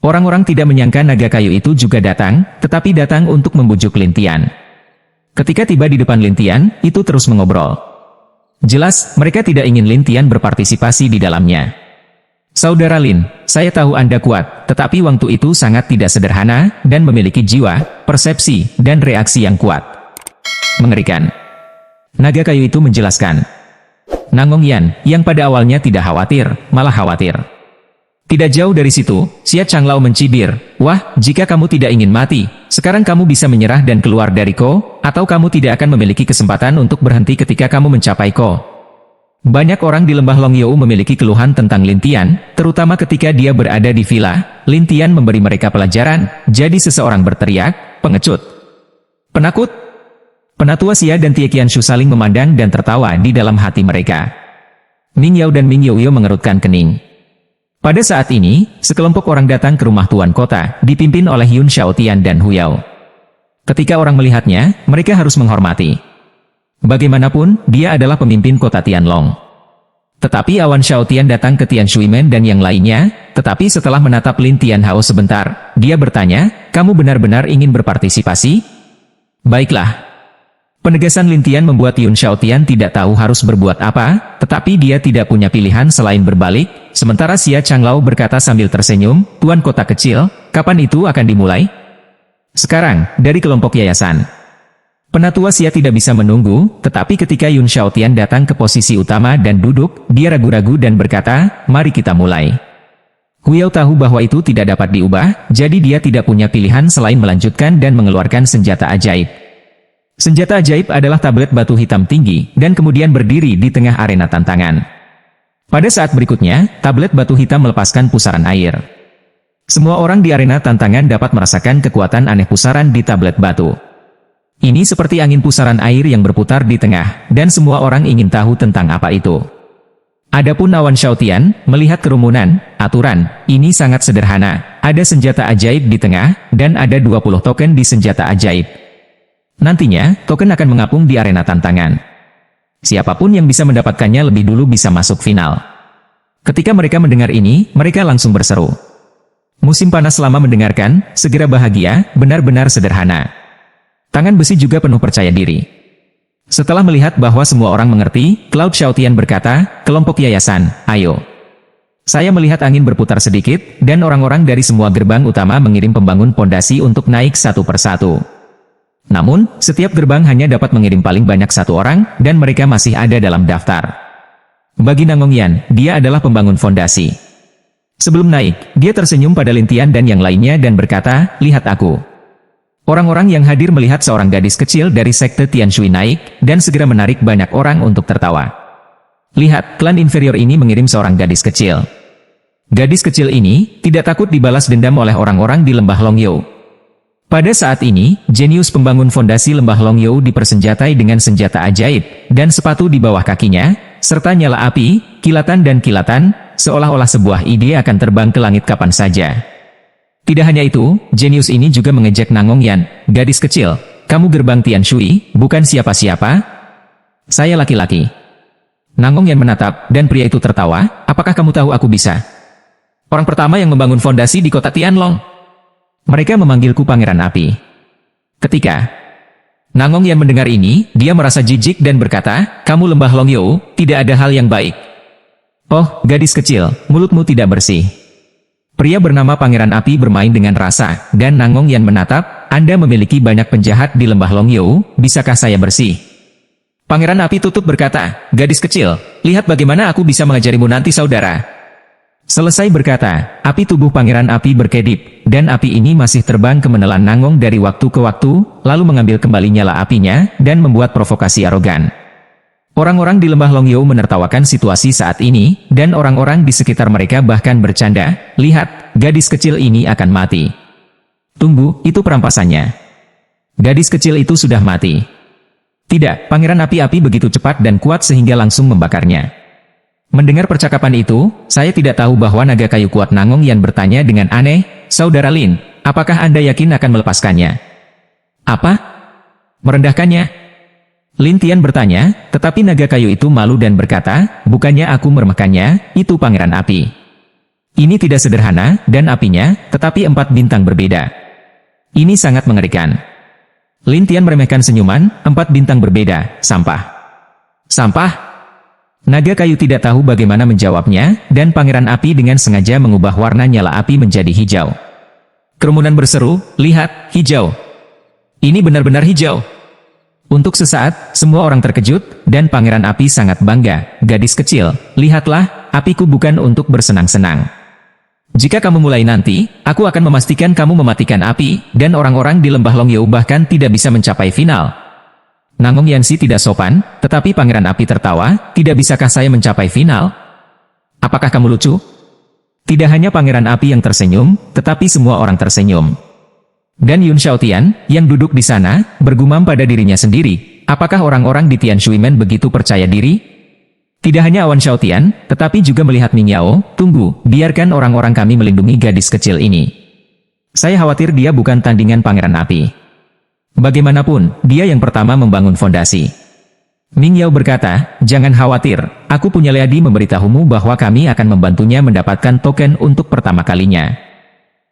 Orang-orang tidak menyangka naga kayu itu juga datang, tetapi datang untuk membujuk Lin Tian. Ketika tiba di depan Lin Tian, itu terus mengobrol. Jelas, mereka tidak ingin Lin Tian berpartisipasi di dalamnya. Saudara Lin, saya tahu Anda kuat, tetapi waktu itu sangat tidak sederhana, dan memiliki jiwa, persepsi, dan reaksi yang kuat. Mengerikan. Naga kayu itu menjelaskan. Nangong Yan, yang pada awalnya tidak khawatir, malah khawatir. Tidak jauh dari situ, Xia Changlao mencibir, "Wah, jika kamu tidak ingin mati, sekarang kamu bisa menyerah dan keluar dari Ko, atau kamu tidak akan memiliki kesempatan untuk berhenti ketika kamu mencapai Ko." Banyak orang di lembah Longyou memiliki keluhan tentang Lin Tian, terutama ketika dia berada di villa. Lin Tian memberi mereka pelajaran, jadi seseorang berteriak, "Pengecut! Penakut!" Penatua Xia dan Tie Qianshu saling memandang dan tertawa di dalam hati mereka. Ming Yao dan Ming Youyo mengerutkan kening. Pada saat ini, sekelompok orang datang ke rumah tuan kota, dipimpin oleh Yun Xiaotian dan Hu Yao. Ketika orang melihatnya, mereka harus menghormati. Bagaimanapun, dia adalah pemimpin kota Tianlong. Tetapi Awan Xiaotian datang ke Tian Shuimen dan yang lainnya, tetapi setelah menatap Lin Tian Hao sebentar, dia bertanya, "Kamu benar-benar ingin berpartisipasi?" "Baiklah." Penegasan Lin Tian membuat Yun Xiaotian tidak tahu harus berbuat apa, tetapi dia tidak punya pilihan selain berbalik. Sementara Xia Changlao berkata sambil tersenyum, "Tuan kota kecil, kapan itu akan dimulai?" "Sekarang, dari kelompok yayasan." Penatua Xia tidak bisa menunggu, tetapi ketika Yun Xiaotian datang ke posisi utama dan duduk, dia ragu-ragu dan berkata, "Mari kita mulai." Hu Yao tahu bahwa itu tidak dapat diubah, jadi dia tidak punya pilihan selain melanjutkan dan mengeluarkan senjata ajaib. Senjata ajaib adalah tablet batu hitam tinggi, dan kemudian berdiri di tengah arena tantangan. Pada saat berikutnya, tablet batu hitam melepaskan pusaran air. Semua orang di arena tantangan dapat merasakan kekuatan aneh pusaran di tablet batu. Ini seperti angin pusaran air yang berputar di tengah, dan semua orang ingin tahu tentang apa itu. Adapun Awan Xiaotian, melihat kerumunan, aturan, ini sangat sederhana. Ada senjata ajaib di tengah, dan ada 20 token di senjata ajaib. Nantinya, token akan mengapung di arena tantangan. Siapapun yang bisa mendapatkannya lebih dulu bisa masuk final. Ketika mereka mendengar ini, mereka langsung berseru. Musim panas selama mendengarkan, segera bahagia, benar-benar sederhana. Tangan besi juga penuh percaya diri. Setelah melihat bahwa semua orang mengerti, Cloud Xiaotian berkata, "Kelompok yayasan, ayo." Saya melihat angin berputar sedikit, dan orang-orang dari semua gerbang utama mengirim pembangun pondasi untuk naik satu persatu. Namun, setiap gerbang hanya dapat mengirim paling banyak satu orang, dan mereka masih ada dalam daftar. Bagi Nangong Yan, dia adalah pembangun fondasi. Sebelum naik, dia tersenyum pada Lin Tian dan yang lainnya dan berkata, "Lihat aku." Orang-orang yang hadir melihat seorang gadis kecil dari sekte Tianshui naik, dan segera menarik banyak orang untuk tertawa. Lihat, klan inferior ini mengirim seorang gadis kecil. Gadis kecil ini tidak takut dibalas dendam oleh orang-orang di lembah Longyou. Pada saat ini, jenius pembangun fondasi lembah Longyou dipersenjatai dengan senjata ajaib, dan sepatu di bawah kakinya, serta nyala api, kilatan dan kilatan, seolah-olah sebuah ide akan terbang ke langit kapan saja. Tidak hanya itu, jenius ini juga mengejek Nangong Yan, "Gadis kecil, kamu gerbang Tianshui, bukan siapa-siapa?" "Saya laki-laki." Nangong Yan menatap, dan pria itu tertawa, "Apakah kamu tahu aku bisa? Orang pertama yang membangun fondasi di kota Tianlong. Mereka memanggilku Pangeran Api." Ketika Nangong Yan mendengar ini, dia merasa jijik dan berkata, "Kamu lembah Longyou, tidak ada hal yang baik." "Oh, gadis kecil, mulutmu tidak bersih." Pria bernama Pangeran Api bermain dengan rasa, dan Nangong Yan menatap, "Anda memiliki banyak penjahat di lembah Longyou, bisakah saya bersih?" Pangeran Api tutup berkata, "Gadis kecil, lihat bagaimana aku bisa mengajarimu nanti saudara." Selesai berkata, api tubuh Pangeran Api berkedip, dan api ini masih terbang ke menelan Nangong dari waktu ke waktu, lalu mengambil kembali nyala apinya, dan membuat provokasi arogan. Orang-orang di lembah Longyou menertawakan situasi saat ini, dan orang-orang di sekitar mereka bahkan bercanda, "Lihat, gadis kecil ini akan mati." "Tunggu, itu perampasannya." Gadis kecil itu sudah mati. Tidak, Pangeran Api-Api begitu cepat dan kuat sehingga langsung membakarnya. Mendengar percakapan itu, saya tidak tahu bahwa naga kayu kuat Nangong Yan bertanya dengan aneh, "Saudara Lin, apakah Anda yakin akan melepaskannya?" "Apa? Merendahkannya?" Lin Tian bertanya, tetapi naga kayu itu malu dan berkata, "Bukannya aku meremehkannya, itu Pangeran Api." Ini tidak sederhana, dan apinya, tetapi 4 bintang berbeda. Ini sangat mengerikan. Lin Tian meremehkan senyuman, 4 bintang berbeda, sampah. Sampah? Naga kayu tidak tahu bagaimana menjawabnya, dan Pangeran Api dengan sengaja mengubah warna nyala api menjadi hijau. Kerumunan berseru, lihat, hijau. Ini benar-benar hijau. Untuk sesaat, semua orang terkejut, dan Pangeran Api sangat bangga. Gadis kecil, lihatlah, apiku bukan untuk bersenang-senang. Jika kamu mulai nanti, aku akan memastikan kamu mematikan api, dan orang-orang di lembah Longyou bahkan tidak bisa mencapai final. Nangong Yanxi tidak sopan, tetapi Pangeran Api tertawa, tidak bisakah saya mencapai final? Apakah kamu lucu? Tidak hanya Pangeran Api yang tersenyum, tetapi semua orang tersenyum. Dan Yun Xiaotian, yang duduk di sana, bergumam pada dirinya sendiri, apakah orang-orang di Tianshuimen begitu percaya diri? Tidak hanya Awan Xiaotian, tetapi juga melihat Ming Yao, tunggu, biarkan orang-orang kami melindungi gadis kecil ini. Saya khawatir dia bukan tandingan Pangeran Api. Bagaimanapun, dia yang pertama membangun fondasi. Ming Yao berkata, jangan khawatir, aku punya Leadi memberitahumu bahwa kami akan membantunya mendapatkan token untuk pertama kalinya.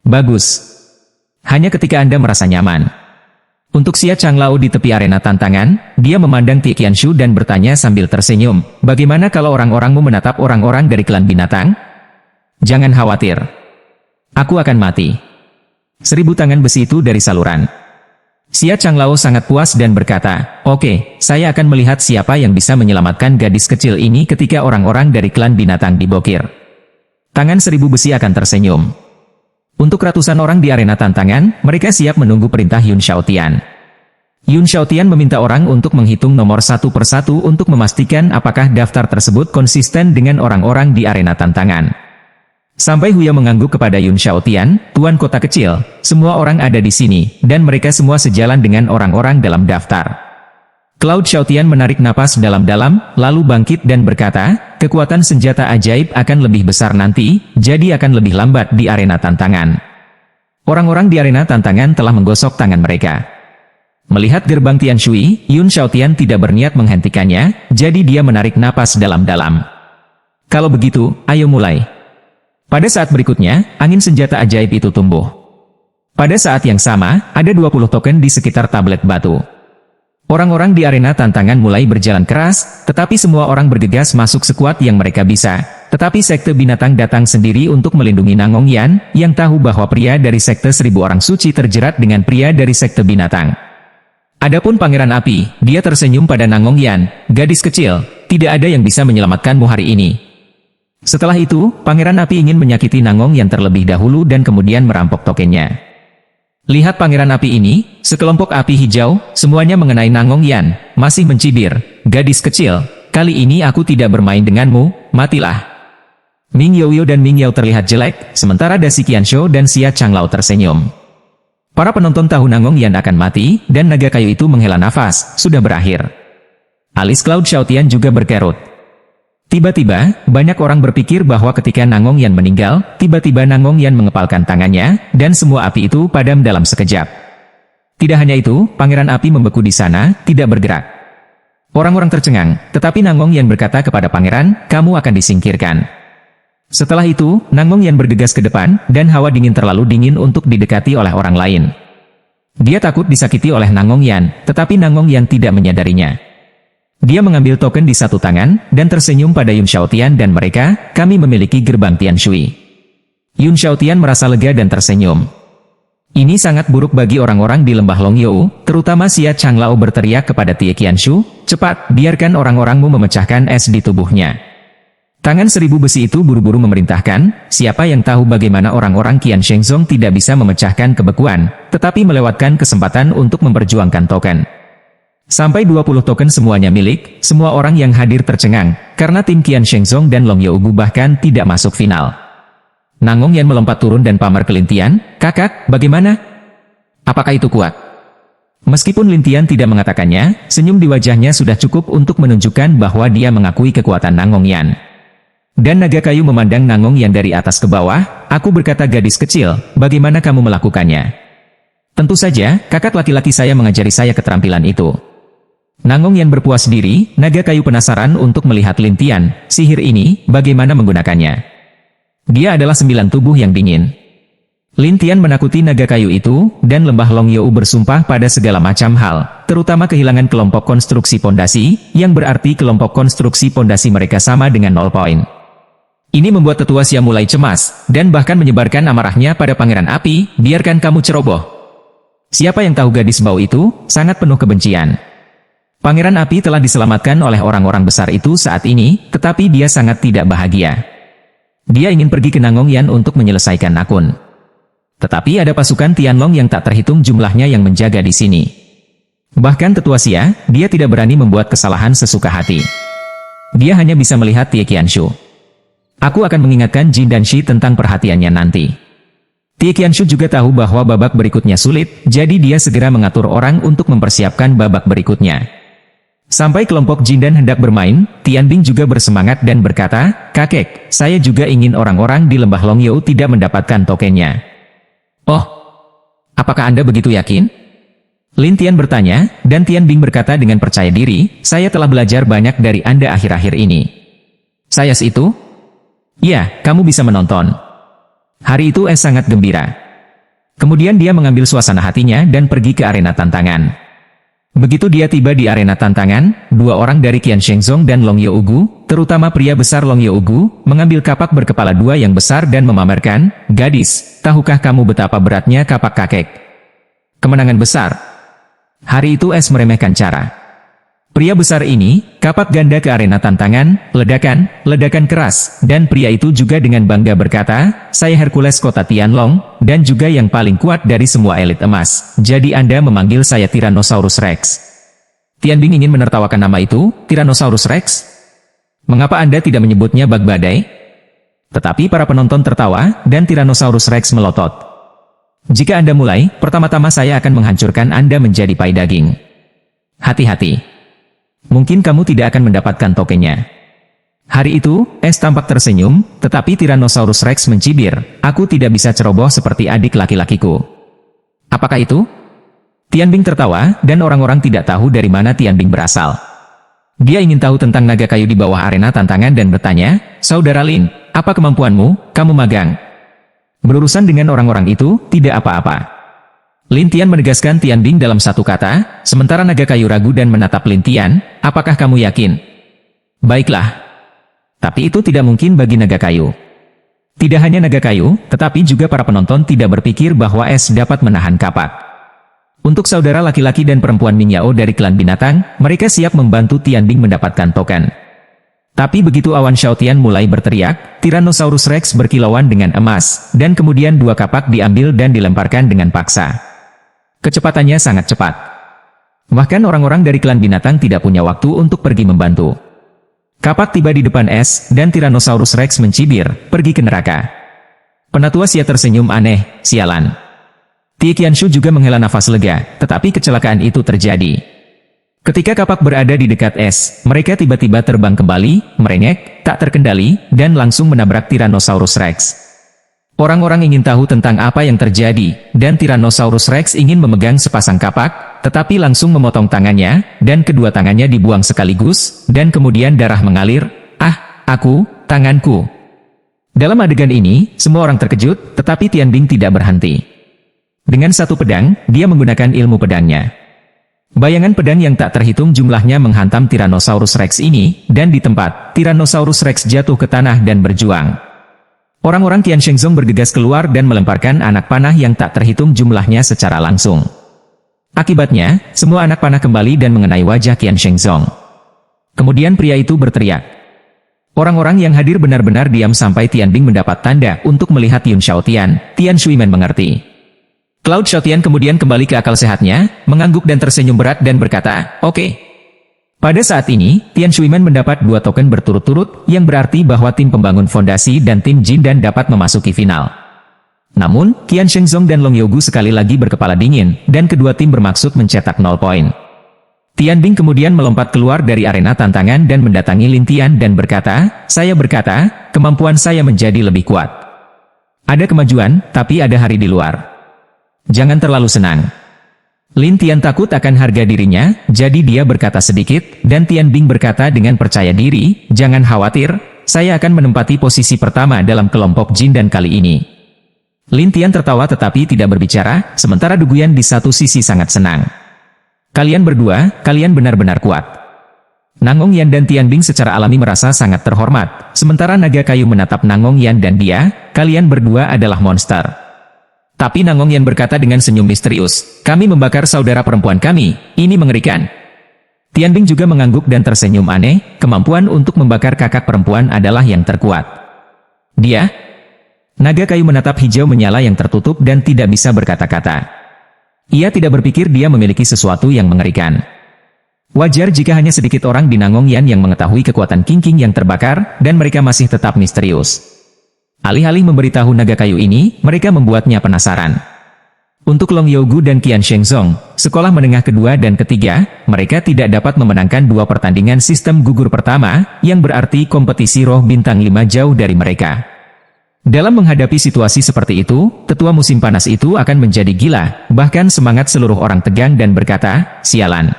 Bagus. Hanya ketika Anda merasa nyaman. Untuk Xia Changlao di tepi arena tantangan, dia memandang Ti Qianshu dan bertanya sambil tersenyum, bagaimana kalau orang-orangmu menatap orang-orang dari klan binatang? Jangan khawatir. Aku akan mati. 1000 tangan besi itu dari saluran. Xia Changlao sangat puas dan berkata, oke, saya akan melihat siapa yang bisa menyelamatkan gadis kecil ini ketika orang-orang dari klan binatang dibokir. Tangan 1000 besi akan tersenyum. Untuk ratusan orang di arena tantangan, mereka siap menunggu perintah Yun Xiaotian. Yun Xiaotian meminta orang untuk menghitung nomor satu persatu untuk memastikan apakah daftar tersebut konsisten dengan orang-orang di arena tantangan. Sampai Huya mengangguk kepada Yun Xiaotian, Tuan kota kecil, semua orang ada di sini, dan mereka semua sejalan dengan orang-orang dalam daftar. Cloud Xiaotian menarik napas dalam-dalam, lalu bangkit dan berkata, kekuatan senjata ajaib akan lebih besar nanti, jadi akan lebih lambat di arena tantangan. Orang-orang di arena tantangan telah menggosok tangan mereka. Melihat gerbang Tianshui, Yun Xiaotian tidak berniat menghentikannya, jadi dia menarik napas dalam-dalam. Kalau begitu, ayo mulai. Pada saat berikutnya, angin senjata ajaib itu tumbuh. Pada saat yang sama, ada 20 token di sekitar tablet batu. Orang-orang di arena tantangan mulai berjalan keras, tetapi semua orang bergegas masuk sekuat yang mereka bisa. Tetapi sekte binatang datang sendiri untuk melindungi Nangong Yan, yang tahu bahwa pria dari sekte 1000 orang suci terjerat dengan pria dari sekte binatang. Adapun Pangeran Api, dia tersenyum pada Nangong Yan, gadis kecil, tidak ada yang bisa menyelamatkanmu hari ini. Setelah itu, Pangeran Api ingin menyakiti Nangong Yan terlebih dahulu dan kemudian merampok tokennya. Lihat Pangeran Api ini, sekelompok api hijau, semuanya mengenai Nangong Yan, masih mencibir, gadis kecil, kali ini aku tidak bermain denganmu, matilah. Ming Yoyo dan Ming Yao terlihat jelek, sementara Dasi Qianshu dan Xia Changlao tersenyum. Para penonton tahu Nangong Yan akan mati, dan naga kayu itu menghela nafas, sudah berakhir. Alis Cloud Xiaotian juga berkerut. Tiba-tiba, banyak orang berpikir bahwa ketika Nangong Yan meninggal, tiba-tiba Nangong Yan mengepalkan tangannya, dan semua api itu padam dalam sekejap. Tidak hanya itu, Pangeran Api membeku di sana, tidak bergerak. Orang-orang tercengang, tetapi Nangong Yan berkata kepada Pangeran, kamu akan disingkirkan. Setelah itu, Nangong Yan bergegas ke depan, dan hawa dingin terlalu dingin untuk didekati oleh orang lain. Dia takut disakiti oleh Nangong Yan, tetapi Nangong Yan tidak menyadarinya. Dia mengambil token di satu tangan, dan tersenyum pada Yun Xiaotian dan mereka, kami memiliki gerbang Tianshui. Yun Xiaotian merasa lega dan tersenyum. Ini sangat buruk bagi orang-orang di lembah Longyou, terutama Xia Changlao berteriak kepada Ti Qianshu, cepat, biarkan orang-orangmu memecahkan es di tubuhnya. Tangan 1000 besi itu buru-buru memerintahkan, siapa yang tahu bagaimana orang-orang Qian Shengzong tidak bisa memecahkan kebekuan, tetapi melewatkan kesempatan untuk memperjuangkan token. Sampai 20 token semuanya milik, semua orang yang hadir tercengang, karena tim Qian Shengzong dan Long Yougu bahkan tidak masuk final. Nangong Yan melompat turun dan pamer ke Lin Tian, kakak, bagaimana? Apakah itu kuat? Meskipun Lin Tian tidak mengatakannya, senyum di wajahnya sudah cukup untuk menunjukkan bahwa dia mengakui kekuatan Nangong Yan. Dan naga kayu memandang Nangong Yan dari atas ke bawah, aku berkata gadis kecil, bagaimana kamu melakukannya? Tentu saja, kakak laki-laki saya mengajari saya keterampilan itu. Nangong Yan berpuas diri, naga kayu penasaran untuk melihat Lin Tian, sihir ini, bagaimana menggunakannya. Dia adalah 9 tubuh yang dingin. Lin Tian menakuti naga kayu itu, dan lembah Long You bersumpah pada segala macam hal, terutama kehilangan kelompok konstruksi pondasi, yang berarti kelompok konstruksi pondasi mereka sama dengan 0 poin. Ini membuat tetua Xia mulai cemas, dan bahkan menyebarkan amarahnya pada Pangeran Api, biarkan kamu ceroboh. Siapa yang tahu gadis bau itu, sangat penuh kebencian. Pangeran Api telah diselamatkan oleh orang-orang besar itu saat ini, tetapi dia sangat tidak bahagia. Dia ingin pergi ke Nangongyan untuk menyelesaikan akun. Tetapi ada pasukan Tianlong yang tak terhitung jumlahnya yang menjaga di sini. Bahkan tetua Xia, dia tidak berani membuat kesalahan sesuka hati. Dia hanya bisa melihat Tie Qianshu. Aku akan mengingatkan Jin dan Shi tentang perhatiannya nanti. Tie Qianshu juga tahu bahwa babak berikutnya sulit, jadi dia segera mengatur orang untuk mempersiapkan babak berikutnya. Sampai kelompok Jin dan hendak bermain, Tianbing juga bersemangat dan berkata, "Kakek, saya juga ingin orang-orang di lembah Long You tidak mendapatkan tokennya." "Oh, apakah Anda begitu yakin?" Lin Tian bertanya, dan Tianbing berkata dengan percaya diri, "Saya telah belajar banyak dari Anda akhir-akhir ini." "Saya itu?" "Ya, kamu bisa menonton." Hari itu Es sangat gembira. Kemudian dia mengambil suasana hatinya dan pergi ke arena tantangan. Begitu dia tiba di arena tantangan, 2 orang dari Qian Shengzong dan Long Ye Ugu, terutama pria besar Long Ye Ugu, mengambil kapak berkepala 2 yang besar dan memamerkan, "Gadis, tahukah kamu betapa beratnya kapak kakek?" Kemenangan besar. Hari itu Es meremehkan cara pria besar ini, kapak ganda ke arena tantangan, ledakan keras, dan pria itu juga dengan bangga berkata, "Saya Hercules kota Tianlong, dan juga yang paling kuat dari semua elit emas, jadi Anda memanggil saya Tyrannosaurus Rex." Tianbing ingin menertawakan nama itu, Tyrannosaurus Rex? Mengapa Anda tidak menyebutnya bag badai? Tetapi para penonton tertawa, dan Tyrannosaurus Rex melotot. "Jika Anda mulai, pertama-tama saya akan menghancurkan Anda menjadi pai daging. Hati-hati. Mungkin kamu tidak akan mendapatkan tokennya." Hari itu, Es tampak tersenyum, tetapi Tyrannosaurus Rex mencibir, "Aku tidak bisa ceroboh seperti adik laki-lakiku." "Apakah itu?" Tianbing tertawa, dan orang-orang tidak tahu dari mana Tianbing berasal. Dia ingin tahu tentang naga kayu di bawah arena tantangan dan bertanya, "Saudara Lin, apa kemampuanmu? Kamu magang." Berurusan dengan orang-orang itu, tidak apa-apa. Lin Tian menegaskan Tianbing dalam satu kata, sementara naga kayu ragu dan menatap Lin Tian, "Apakah kamu yakin?" "Baiklah." Tapi itu tidak mungkin bagi naga kayu. Tidak hanya naga kayu, tetapi juga para penonton tidak berpikir bahwa Es dapat menahan kapak. Untuk saudara laki-laki dan perempuan Ming Yao dari klan binatang, mereka siap membantu Tianbing mendapatkan token. Tapi begitu awan Xiaotian mulai berteriak, Tyrannosaurus Rex berkilauan dengan emas, dan kemudian 2 kapak diambil dan dilemparkan dengan paksa. Kecepatannya sangat cepat. Bahkan orang-orang dari klan binatang tidak punya waktu untuk pergi membantu. Kapak tiba di depan Es, dan Tyrannosaurus Rex mencibir, "Pergi ke neraka." Penatua Xia tersenyum aneh, "Sialan." Tie Qianshu juga menghela nafas lega, tetapi kecelakaan itu terjadi. Ketika kapak berada di dekat Es, mereka tiba-tiba terbang kembali, merengek, tak terkendali, dan langsung menabrak Tyrannosaurus Rex. Orang-orang ingin tahu tentang apa yang terjadi, dan Tyrannosaurus Rex ingin memegang sepasang kapak, tetapi langsung memotong tangannya, dan kedua tangannya dibuang sekaligus, dan kemudian darah mengalir. "Ah, tanganku." Dalam adegan ini, semua orang terkejut, tetapi Tianbing tidak berhenti. Dengan satu pedang, dia menggunakan ilmu pedangnya. Bayangan pedang yang tak terhitung jumlahnya menghantam Tyrannosaurus Rex ini, dan di tempat, Tyrannosaurus Rex jatuh ke tanah dan berjuang. Orang-orang Qian Shengzong bergegas keluar dan melemparkan anak panah yang tak terhitung jumlahnya secara langsung. Akibatnya, semua anak panah kembali dan mengenai wajah Qian Shengzong. Kemudian pria itu berteriak. Orang-orang yang hadir benar-benar diam sampai Tianbing mendapat tanda untuk melihat Yun Xiaotian. Tian Shuimen mengerti. Cloud Xiaotian kemudian kembali ke akal sehatnya, mengangguk dan tersenyum berat dan berkata, "Oke." Pada saat ini, Tian Shuimen mendapat 2 token berturut-turut, yang berarti bahwa tim pembangun fondasi dan tim Jin dan dapat memasuki final. Namun, Qian Shengzong dan Long Yougu sekali lagi berkepala dingin, dan kedua tim bermaksud mencetak 0 poin. Tianbing kemudian melompat keluar dari arena tantangan dan mendatangi Lin Tian dan berkata, "Saya berkata, kemampuan saya menjadi lebih kuat. Ada kemajuan, tapi ada hari di luar. Jangan terlalu senang." Lin Tian takut akan harga dirinya, jadi dia berkata sedikit, dan Tianbing berkata dengan percaya diri, "Jangan khawatir, saya akan menempati posisi pertama dalam kelompok jin dan kali ini. Lin Tian tertawa tetapi tidak berbicara, sementara Du Guyan di satu sisi sangat senang. Kalian berdua, kalian benar-benar kuat. Nangong Yan dan Tian Bing secara alami merasa sangat terhormat, sementara naga kayu menatap Nangong Yan dan dia, kalian berdua adalah monster. Tapi Nangong Yan berkata dengan senyum misterius, kami membakar saudara perempuan kami, ini mengerikan. Tian Bing juga mengangguk dan tersenyum aneh, kemampuan untuk membakar kakak perempuan adalah yang terkuat. Dia? Naga kayu menatap hijau menyala yang tertutup dan tidak bisa berkata-kata. Ia tidak berpikir dia memiliki sesuatu yang mengerikan. Wajar jika hanya sedikit orang di Nangong Yan yang mengetahui kekuatan King yang terbakar, dan mereka masih tetap misterius. Alih-alih memberitahu naga kayu ini, mereka membuatnya penasaran. Untuk Long Yougu dan Qian Shengzong, sekolah menengah kedua dan ketiga, mereka tidak dapat memenangkan dua pertandingan sistem gugur pertama, yang berarti kompetisi roh bintang 5 jauh dari mereka. Dalam menghadapi situasi seperti itu, tetua musim panas itu akan menjadi gila, bahkan semangat seluruh orang tegang dan berkata, sialan.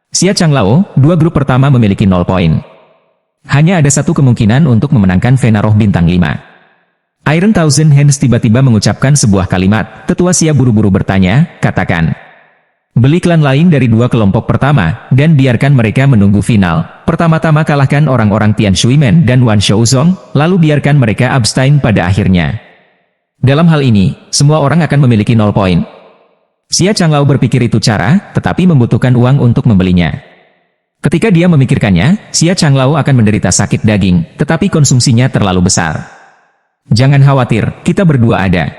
Xia Changlao, dua grup pertama memiliki 0 poin. Hanya ada satu kemungkinan untuk memenangkan Vena Roh Bintang 5. Iron Thousand Hands tiba-tiba mengucapkan sebuah kalimat, tetua Xia buru-buru bertanya, katakan. Beli klan lain dari dua kelompok pertama, dan biarkan mereka menunggu final. Pertama-tama kalahkan orang-orang Tian Shuimen dan Wan Shouzong, lalu biarkan mereka abstain pada akhirnya. Dalam hal ini, semua orang akan memiliki 0 poin. Xia Changlao berpikir itu cara, tetapi membutuhkan uang untuk membelinya. Ketika dia memikirkannya, Xia Changlao akan menderita sakit daging, tetapi konsumsinya terlalu besar. Jangan khawatir, kita berdua ada.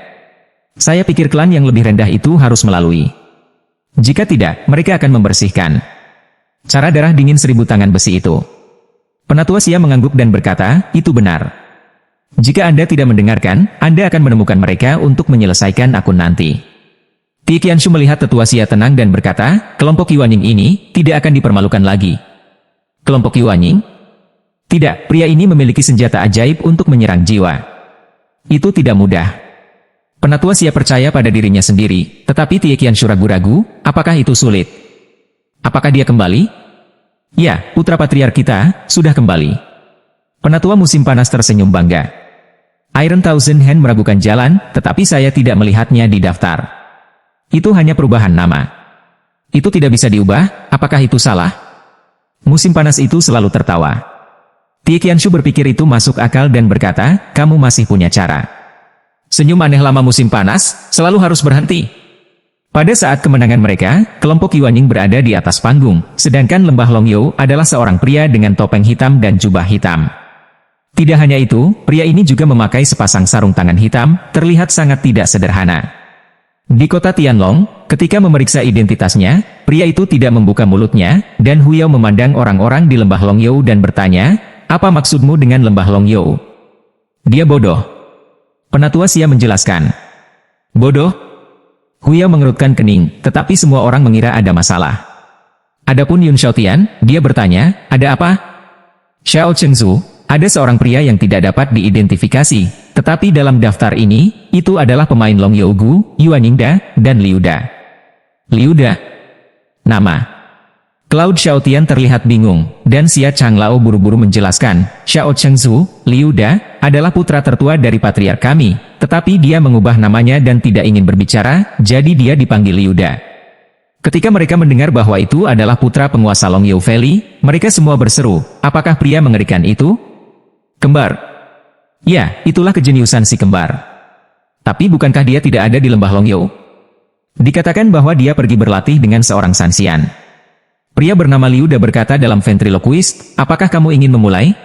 Saya pikir klan yang lebih rendah itu harus melalui. Jika tidak, mereka akan membersihkan. Cara darah dingin 1000 tangan besi itu. Penatua Xia mengangguk dan berkata, itu benar. Jika Anda tidak mendengarkan, Anda akan menemukan mereka untuk menyelesaikan akun nanti. Ti Qianshu melihat tetua Xia tenang dan berkata, kelompok Yuanying ini tidak akan dipermalukan lagi. Kelompok Yuanying? Tidak, pria ini memiliki senjata ajaib untuk menyerang jiwa. Itu tidak mudah. Penatua Xia percaya pada dirinya sendiri, tetapi Tie Qianshu ragu-ragu, apakah itu sulit? Apakah dia kembali? Ya, putra patriark kita, sudah kembali. Penatua musim panas tersenyum bangga. Iron Thousand Hand meragukan jalan, tetapi saya tidak melihatnya di daftar. Itu hanya perubahan nama. Itu tidak bisa diubah, apakah itu salah? Musim panas itu selalu tertawa. Tie Qianshu berpikir itu masuk akal dan berkata, kamu masih punya cara. Senyum aneh lama musim panas, selalu harus berhenti. Pada saat kemenangan mereka, kelompok Yuanying berada di atas panggung, sedangkan Lembah Longyou adalah seorang pria dengan topeng hitam dan jubah hitam. Tidak hanya itu, pria ini juga memakai sepasang sarung tangan hitam, terlihat sangat tidak sederhana. Di kota Tianlong, ketika memeriksa identitasnya, pria itu tidak membuka mulutnya, dan Huyao memandang orang-orang di Lembah Longyou dan bertanya, apa maksudmu dengan Lembah Longyou? Dia bodoh. Penatua Xia menjelaskan. Bodoh? Huyao mengerutkan kening, tetapi semua orang mengira ada masalah. Adapun Yun Xiaotian, dia bertanya, ada apa? Xiao Chengzu, ada seorang pria yang tidak dapat diidentifikasi, tetapi dalam daftar ini, itu adalah pemain Long Yougu, Yuanying Da, dan Liu Da. Liu Da? Nama. Cloud Xiaotian terlihat bingung, dan Xia Changlao buru-buru menjelaskan, Xiao Chengzu, Liu Da, adalah putra tertua dari patriark kami, tetapi dia mengubah namanya dan tidak ingin berbicara, jadi dia dipanggil Liu Da. Ketika mereka mendengar bahwa itu adalah putra penguasa Longyou Valley, mereka semua berseru, apakah pria mengerikan itu? Kembar. Ya, itulah kejeniusan si kembar. Tapi bukankah dia tidak ada di Lembah Longyou? Dikatakan bahwa dia pergi berlatih dengan seorang Sanxian. Pria bernama Liu Da berkata dalam ventriloquist, apakah kamu ingin memulai?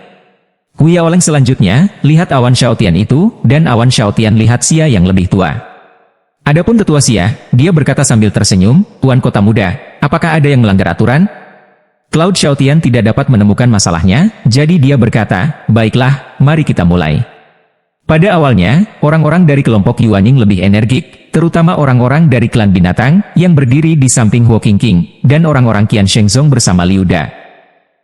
Huya Oleng selanjutnya, lihat awan Xiaotian itu, dan awan Xiaotian lihat Xia yang lebih tua. Adapun tetua Xia, dia berkata sambil tersenyum, Tuan Kota Muda, apakah ada yang melanggar aturan? Cloud Xiaotian tidak dapat menemukan masalahnya, jadi dia berkata, baiklah, mari kita mulai. Pada awalnya, orang-orang dari kelompok Yuanying lebih energik, terutama orang-orang dari klan binatang, yang berdiri di samping Huo Qingqing, dan orang-orang Qian Shengzong bersama Liu Da.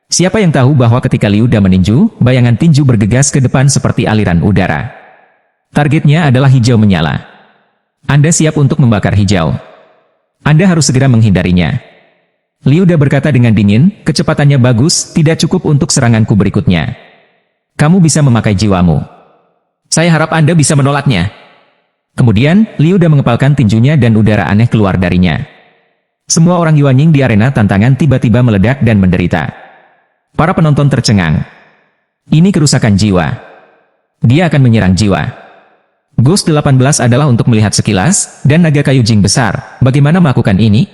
Siapa yang tahu bahwa ketika Liu Da meninju, bayangan tinju bergegas ke depan seperti aliran udara. Targetnya adalah hijau menyala. Anda siap untuk membakar hijau. Anda harus segera menghindarinya. Liu Da berkata dengan dingin, kecepatannya bagus, tidak cukup untuk seranganku berikutnya. Kamu bisa memakai jiwamu. Saya harap Anda bisa menolaknya. Kemudian, Liu Da mengepalkan tinjunya dan udara aneh keluar darinya. Semua orang Yuanying di arena tantangan tiba-tiba meledak dan menderita. Para penonton tercengang. Ini kerusakan jiwa. Dia akan menyerang jiwa. Ghost 18 adalah untuk melihat sekilas, dan naga kayu Jing besar. Bagaimana melakukan ini?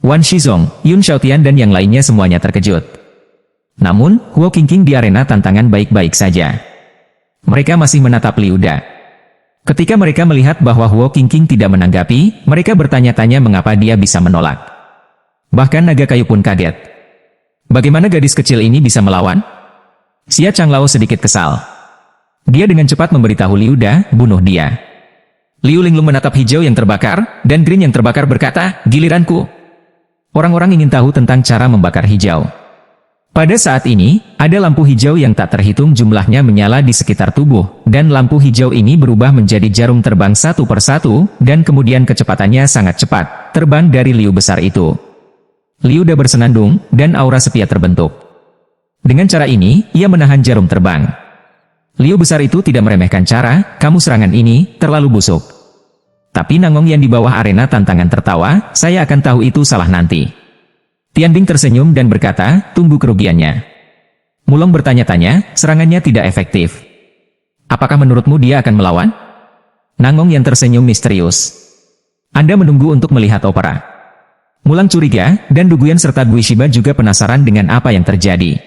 Wan Shizong, Yun Xiaotian dan yang lainnya semuanya terkejut. Namun, Huo Qingqing di arena tantangan baik-baik saja. Mereka masih menatap Liu Da. Ketika mereka melihat bahwa Huo Qingqing tidak menanggapi, mereka bertanya-tanya mengapa dia bisa menolak. Bahkan naga kayu pun kaget. Bagaimana gadis kecil ini bisa melawan? Xia Changlao sedikit kesal. Dia dengan cepat memberitahu Liu Da, bunuh dia. Liu Linglong menatap hijau yang terbakar, dan green yang terbakar berkata, giliranku. Orang-orang ingin tahu tentang cara membakar hijau. Pada saat ini, ada lampu hijau yang tak terhitung jumlahnya menyala di sekitar tubuh, dan lampu hijau ini berubah menjadi jarum terbang satu persatu, dan kemudian kecepatannya sangat cepat, terbang dari Liu besar itu. Liu Da bersenandung, dan aura sepia terbentuk. Dengan cara ini, ia menahan jarum terbang. Liu besar itu tidak meremehkan cara, kamu serangan ini, terlalu busuk. Tapi Nangong yang di bawah arena tantangan tertawa, saya akan tahu itu salah nanti. Tianbing tersenyum dan berkata, tunggu kerugiannya. Mulong bertanya-tanya, serangannya tidak efektif. Apakah menurutmu dia akan melawan? Nangong yang tersenyum misterius. Anda menunggu untuk melihat opera. Mulang curiga, dan Duguyan serta Gui Shiba juga penasaran dengan apa yang terjadi.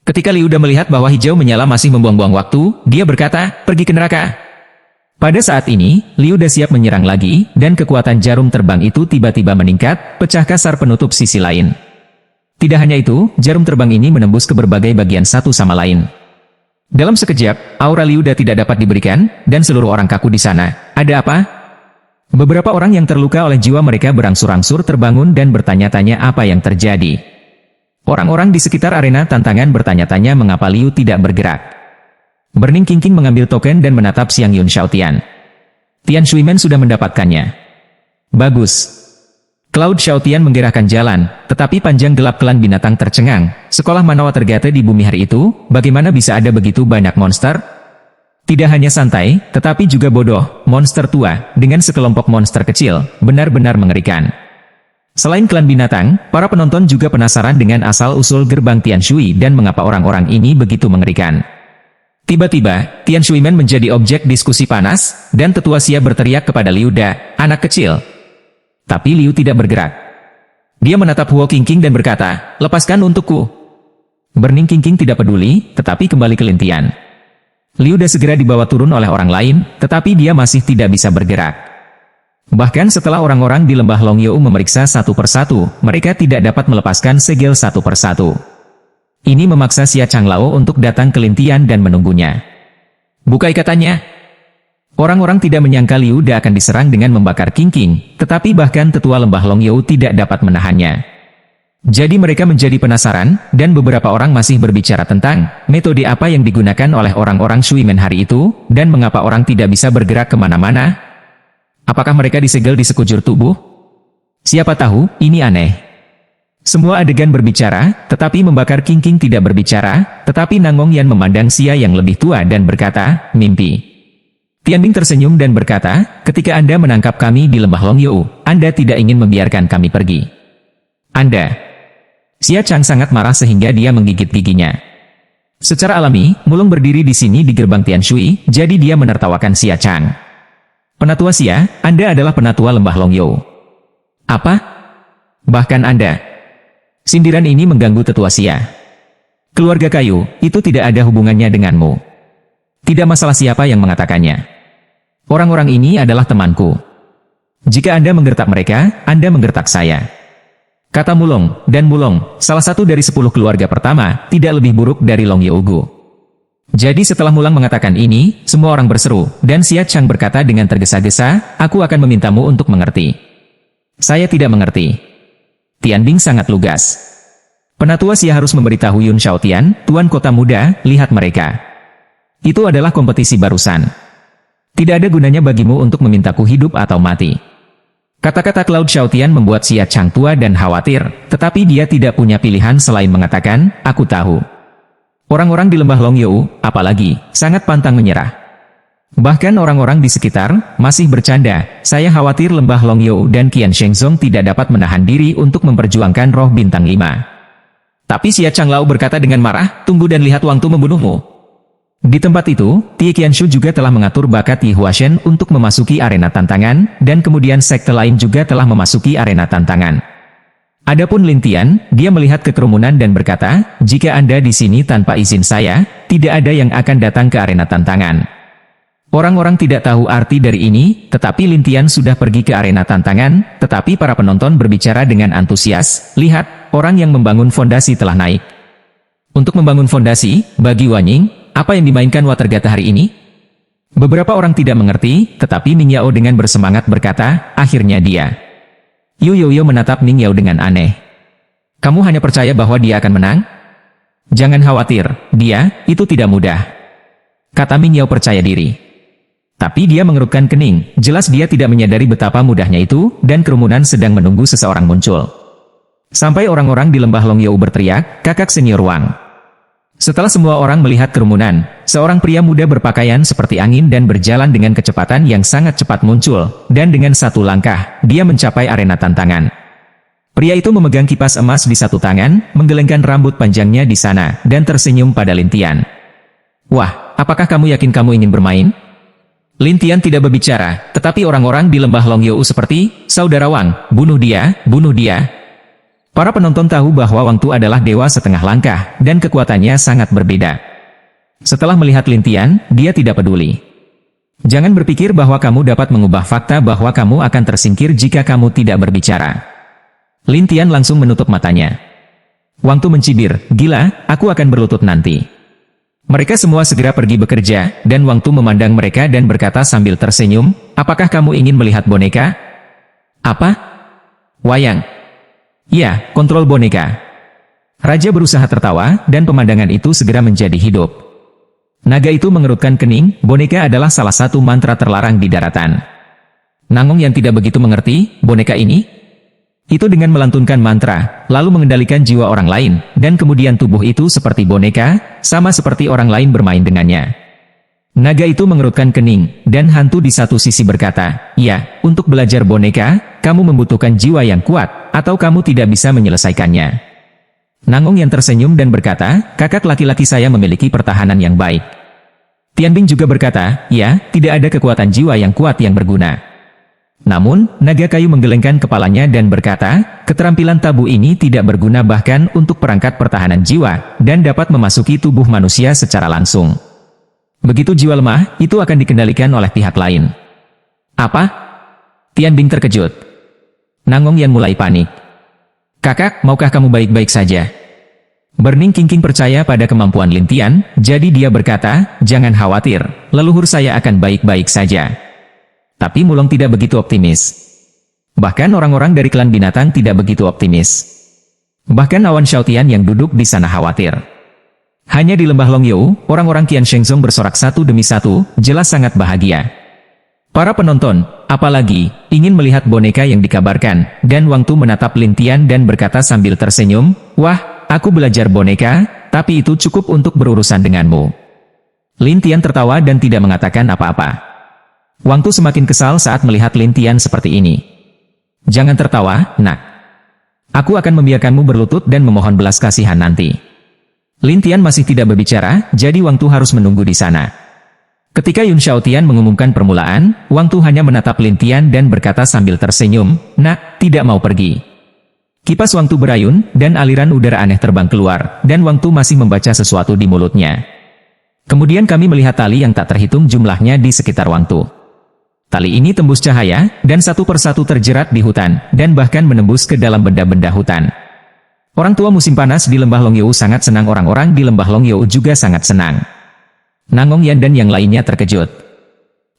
Ketika Liu Da melihat bahwa hijau menyala masih membuang-buang waktu, dia berkata, pergi ke neraka. Pada saat ini, Liu Da siap menyerang lagi, dan kekuatan jarum terbang itu tiba-tiba meningkat, pecah kasar penutup sisi lain. Tidak hanya itu, jarum terbang ini menembus ke berbagai bagian satu sama lain. Dalam sekejap, aura Liu Da tidak dapat diberikan, dan seluruh orang kaku di sana. Ada apa? Beberapa orang yang terluka oleh jiwa mereka berangsur-angsur terbangun dan bertanya-tanya apa yang terjadi. Orang-orang di sekitar arena tantangan bertanya-tanya mengapa Liu tidak bergerak. Burning Qingqing mengambil token dan menatap Xiang Yun Xiaotian. Tian Shuimen sudah mendapatkannya. Bagus. Cloud Xiaotian menggerakkan jalan, tetapi panjang gelap klan binatang tercengang. Sekolah Manawa tergata di bumi hari itu, bagaimana bisa ada begitu banyak monster? Tidak hanya santai, tetapi juga bodoh, monster tua, dengan sekelompok monster kecil, benar-benar mengerikan. Selain klan binatang, para penonton juga penasaran dengan asal-usul gerbang Tian Shui dan mengapa orang-orang ini begitu mengerikan. Tiba-tiba, Tian Shuimen menjadi objek diskusi panas, dan tetua Xia berteriak kepada Liu Da, anak kecil. Tapi Liu tidak bergerak. Dia menatap Huo Qingqing dan berkata, lepaskan untukku. Burning Qingqing tidak peduli, tetapi kembali ke Lintian. Liu Da segera dibawa turun oleh orang lain, tetapi dia masih tidak bisa bergerak. Bahkan setelah orang-orang di lembah Longyou memeriksa satu persatu, mereka tidak dapat melepaskan segel satu persatu. Ini memaksa Xia Changlao untuk datang ke Lintian dan menunggunya. Buka ikatannya. Orang-orang tidak menyangka Liu Da akan diserang dengan membakar Qingqing, tetapi bahkan tetua lembah Longyou tidak dapat menahannya. Jadi mereka menjadi penasaran, dan beberapa orang masih berbicara tentang metode apa yang digunakan oleh orang-orang Shuimen hari itu, dan mengapa orang tidak bisa bergerak kemana-mana. Apakah mereka disegel di sekujur tubuh? Siapa tahu, ini aneh. Semua adegan berbicara, tetapi membakar Qingqing tidak berbicara, tetapi Nangong Yan memandang Xia yang lebih tua dan berkata, mimpi. Tianbing tersenyum dan berkata, ketika Anda menangkap kami di lembah Longyou, Anda tidak ingin membiarkan kami pergi. Anda. Xia Chang sangat marah sehingga dia menggigit giginya. Secara alami, Mulong berdiri di sini di gerbang Tian Shui, jadi dia menertawakan Xia Chang. Penatua Xia, Anda adalah penatua lembah Longyou. Apa? Bahkan Anda. Sindiran ini mengganggu tetua Xia. Keluarga kayu, itu tidak ada hubungannya denganmu. Tidak masalah siapa yang mengatakannya. Orang-orang ini adalah temanku. Jika Anda menggertak mereka, Anda menggertak saya. Kata Mulong, dan Mulong, salah satu dari 10 keluarga pertama, tidak lebih buruk dari Long Yeugu. Jadi setelah Mulang mengatakan ini, semua orang berseru, dan Xia Chang berkata dengan tergesa-gesa, aku akan memintamu untuk mengerti. Saya tidak mengerti. Tianbing sangat lugas. Penatua Xia harus memberitahu Yun Xiaotian, Tuan Kota Muda, lihat mereka. Itu adalah kompetisi barusan. Tidak ada gunanya bagimu untuk memintaku hidup atau mati. Kata-kata Cloud Xiaotian membuat Xia Chang tua dan khawatir, tetapi dia tidak punya pilihan selain mengatakan, aku tahu. Orang-orang di lembah Longyou, apalagi, sangat pantang menyerah. Bahkan orang-orang di sekitar, masih bercanda, saya khawatir lembah Longyou dan Qian Shengzong tidak dapat menahan diri untuk memperjuangkan roh bintang 5. Tapi Xia Changlao berkata dengan marah, tunggu dan lihat waktu membunuhmu. Di tempat itu, Tie Qianshu juga telah mengatur bakat Yi Huashen untuk memasuki arena tantangan, dan kemudian sekte lain juga telah memasuki arena tantangan. Adapun Lin Tian, dia melihat kekerumunan dan berkata, jika Anda di sini tanpa izin saya, tidak ada yang akan datang ke arena tantangan. Orang-orang tidak tahu arti dari ini, tetapi Lin Tian sudah pergi ke arena tantangan, tetapi para penonton berbicara dengan antusias, lihat, orang yang membangun fondasi telah naik. Untuk membangun fondasi, bagi Wanying, apa yang dimainkan Watergata hari ini? Beberapa orang tidak mengerti, tetapi Ning Yao dengan bersemangat berkata, akhirnya dia. Yu Yoyo menatap Ning Yao dengan aneh. Kamu hanya percaya bahwa dia akan menang? Jangan khawatir, itu tidak mudah. Kata Ning Yao percaya diri. Tapi dia mengerutkan kening, jelas dia tidak menyadari betapa mudahnya itu, dan kerumunan sedang menunggu seseorang muncul. Sampai orang-orang di lembah Longyou berteriak, kakak senior Wang. Setelah semua orang melihat kerumunan, seorang pria muda berpakaian seperti angin dan berjalan dengan kecepatan yang sangat cepat muncul, dan dengan satu langkah, dia mencapai arena tantangan. Pria itu memegang kipas emas di satu tangan, menggelengkan rambut panjangnya di sana, dan tersenyum pada Lin Tian. Wah, apakah kamu yakin kamu ingin bermain? Lin Tian tidak berbicara, tetapi orang-orang di lembah Longyou seperti, saudara Wang, bunuh dia, bunuh dia. Para penonton tahu bahwa Wang Tu adalah dewa setengah langkah, dan kekuatannya sangat berbeda. Setelah melihat Lin Tian, dia tidak peduli. Jangan berpikir bahwa kamu dapat mengubah fakta bahwa kamu akan tersingkir jika kamu tidak berbicara. Lin Tian langsung menutup matanya. Wang Tu mencibir, gila, aku akan berlutut nanti. Mereka semua segera pergi bekerja, dan Wang Tu memandang mereka dan berkata sambil tersenyum, apakah kamu ingin melihat boneka? Apa? Wayang. Ya, kontrol boneka. Raja berusaha tertawa, dan pemandangan itu segera menjadi hidup. Naga itu mengerutkan kening, boneka adalah salah satu mantra terlarang di daratan. Nangong yang tidak begitu mengerti, boneka ini? Itu dengan melantunkan mantra, lalu mengendalikan jiwa orang lain, dan kemudian tubuh itu seperti boneka, sama seperti orang lain bermain dengannya. Naga itu mengerutkan kening, dan hantu di satu sisi berkata, ya, untuk belajar boneka, kamu membutuhkan jiwa yang kuat, atau kamu tidak bisa menyelesaikannya. Nangong yang tersenyum dan berkata, kakak laki-laki saya memiliki pertahanan yang baik. Tianbing juga berkata, ya, tidak ada kekuatan jiwa yang kuat yang berguna. Namun, naga kayu menggelengkan kepalanya dan berkata, keterampilan tabu ini tidak berguna bahkan untuk perangkat pertahanan jiwa, dan dapat memasuki tubuh manusia secara langsung. Begitu jiwa lemah, itu akan dikendalikan oleh pihak lain. Apa? Tianbing terkejut. Nangong yang mulai panik. Kakak, maukah kamu baik-baik saja? Burning King percaya pada kemampuan Lin Tian, jadi dia berkata, jangan khawatir, leluhur saya akan baik-baik saja. Tapi Mulong tidak begitu optimis. Bahkan orang-orang dari klan binatang tidak begitu optimis. Bahkan Awan Xiaotian yang duduk di sana khawatir. Hanya di lembah Longyou, orang-orang Qian Shengzong bersorak satu demi satu, jelas sangat bahagia. Para penonton, apalagi, ingin melihat boneka yang dikabarkan, dan Wang Tu menatap Lin Tian dan berkata sambil tersenyum, wah, aku belajar boneka, tapi itu cukup untuk berurusan denganmu. Lin Tian tertawa dan tidak mengatakan apa-apa. Wang Tu semakin kesal saat melihat Lin Tian seperti ini. Jangan tertawa, nak. Aku akan membiarkanmu berlutut dan memohon belas kasihan nanti. Lin Tian masih tidak berbicara, jadi Wang Tu harus menunggu di sana. Ketika Yun Xiaotian mengumumkan permulaan, Wang Tu hanya menatap Lin Tian dan berkata sambil tersenyum, nak, tidak mau pergi. Kipas Wang Tu berayun, dan aliran udara aneh terbang keluar, dan Wang Tu masih membaca sesuatu di mulutnya. Kemudian kami melihat tali yang tak terhitung jumlahnya di sekitar Wang Tu. Tali ini tembus cahaya, dan satu persatu terjerat di hutan, dan bahkan menembus ke dalam benda-benda hutan. Orang tua musim panas di lembah Longyou sangat senang, orang-orang di lembah Longyou juga sangat senang. Nangong Yan dan yang lainnya terkejut.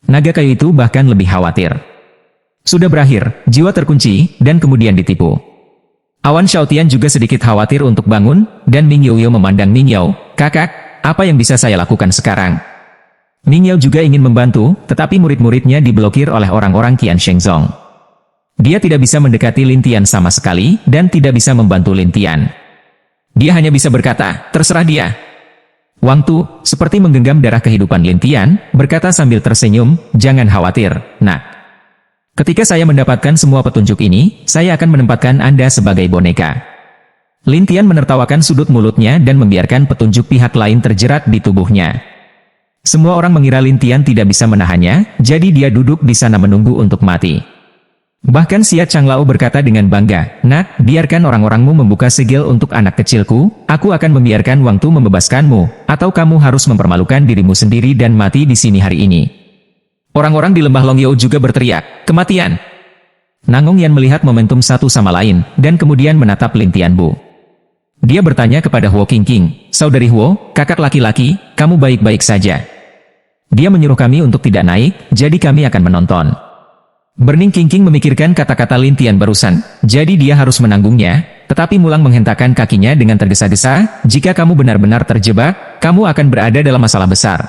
Naga kayu itu bahkan lebih khawatir. Sudah berakhir, jiwa terkunci, dan kemudian ditipu. Awan Xiaotian juga sedikit khawatir untuk bangun, dan Ming Yoyo memandang Ming Yao, kakak, apa yang bisa saya lakukan sekarang? Ming Yao juga ingin membantu, tetapi murid-muridnya diblokir oleh orang-orang Qian Shengzong. Dia tidak bisa mendekati Lin Tian sama sekali, dan tidak bisa membantu Lin Tian. Dia hanya bisa berkata, terserah dia. Wang Tu, seperti menggenggam darah kehidupan Lin Tian, berkata sambil tersenyum, "Jangan khawatir, nak. Ketika saya mendapatkan semua petunjuk ini, saya akan menempatkan Anda sebagai boneka." Lin Tian menertawakan sudut mulutnya dan membiarkan petunjuk pihak lain terjerat di tubuhnya. Semua orang mengira Lin Tian tidak bisa menahannya, jadi dia duduk di sana menunggu untuk mati. Bahkan Xia Changlao berkata dengan bangga, "Nak, biarkan orang-orangmu membuka segel untuk anak kecilku, aku akan membiarkan Wang Tu membebaskanmu, atau kamu harus mempermalukan dirimu sendiri dan mati di sini hari ini." Orang-orang di lembah Longyou juga berteriak, "Kematian!" Nangong Yan melihat momentum satu sama lain, dan kemudian menatap Lin Tianbu. Dia bertanya kepada Huo Qingqing, "Saudari Huo, kakak laki-laki, kamu baik-baik saja?" Dia menyuruh kami untuk tidak naik, jadi kami akan menonton. Burning Qingqing memikirkan kata-kata Lin Tian barusan, jadi dia harus menanggungnya, tetapi Mulang menghentakkan kakinya dengan tergesa-gesa, "Jika kamu benar-benar terjebak, kamu akan berada dalam masalah besar."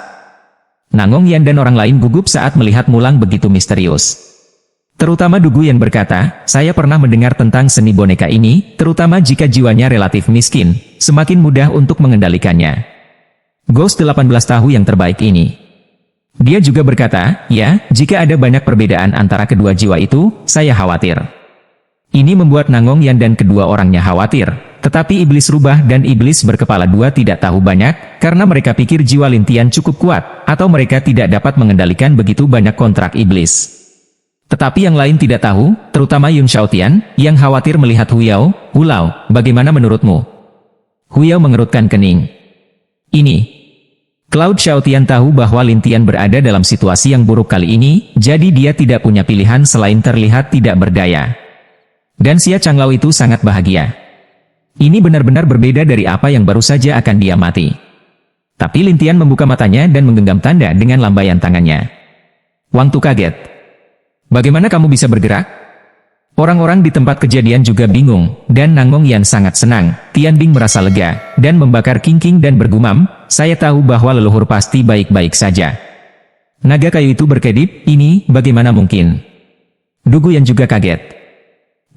Nangong Yan dan orang lain gugup saat melihat Mulang begitu misterius. Terutama Du Gu yang berkata, "Saya pernah mendengar tentang seni boneka ini, terutama jika jiwanya relatif miskin, semakin mudah untuk mengendalikannya. Ghost 18 tahu yang terbaik ini." Dia juga berkata, "Ya, jika ada banyak perbedaan antara kedua jiwa itu, saya khawatir." Ini membuat Nangong Yan dan kedua orangnya khawatir, tetapi iblis rubah dan iblis berkepala dua tidak tahu banyak, karena mereka pikir jiwa Lin Tian cukup kuat, atau mereka tidak dapat mengendalikan begitu banyak kontrak iblis. Tetapi yang lain tidak tahu, terutama Yun Xiaotian, yang khawatir melihat Huyao. "Hulao, bagaimana menurutmu?" Huyao mengerutkan kening. Ini Cloud Xiaotian tahu bahwa Lin Tian berada dalam situasi yang buruk kali ini, jadi dia tidak punya pilihan selain terlihat tidak berdaya. Dan Xia Changlao itu sangat bahagia. Ini benar-benar berbeda dari apa yang baru saja akan dia mati. Tapi Lin Tian membuka matanya dan menggenggam tanda dengan lambaian tangannya. Wang Tu kaget. "Bagaimana kamu bisa bergerak?" Orang-orang di tempat kejadian juga bingung, dan Nangong Yan sangat senang. Tian Bing merasa lega, dan membakar Qingqing dan bergumam, "Saya tahu bahwa leluhur pasti baik-baik saja." Naga kayu itu berkedip, "Ini, bagaimana mungkin?" Du Gu yang juga kaget.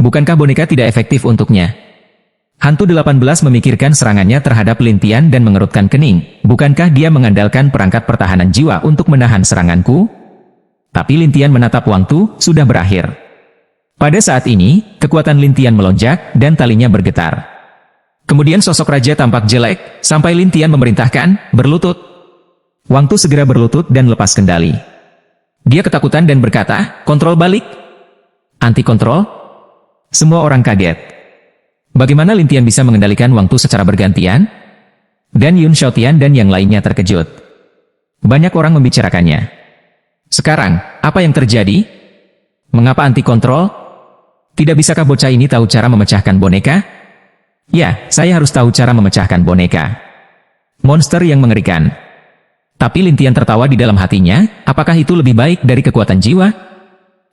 Bukankah boneka tidak efektif untuknya? Hantu 18 memikirkan serangannya terhadap Lin Tian dan mengerutkan kening. Bukankah dia mengandalkan perangkat pertahanan jiwa untuk menahan seranganku? Tapi Lin Tian menatap Wang Tu, sudah berakhir. Pada saat ini, kekuatan Lin Tian melonjak, dan talinya bergetar. Kemudian sosok raja tampak jelek, sampai Lin Tian memerintahkan, "Berlutut." Wang Tu segera berlutut dan lepas kendali. Dia ketakutan dan berkata, "Kontrol balik." "Anti-kontrol?" Semua orang kaget. Bagaimana Lin Tian bisa mengendalikan Wang Tu secara bergantian? Dan Yun Xiaotian dan yang lainnya terkejut. Banyak orang membicarakannya. Sekarang, apa yang terjadi? Mengapa anti-kontrol? Tidak bisakah bocah ini tahu cara memecahkan boneka? Ya, saya harus tahu cara memecahkan boneka. Monster yang mengerikan. Tapi Lin Tian tertawa di dalam hatinya, apakah itu lebih baik dari kekuatan jiwa?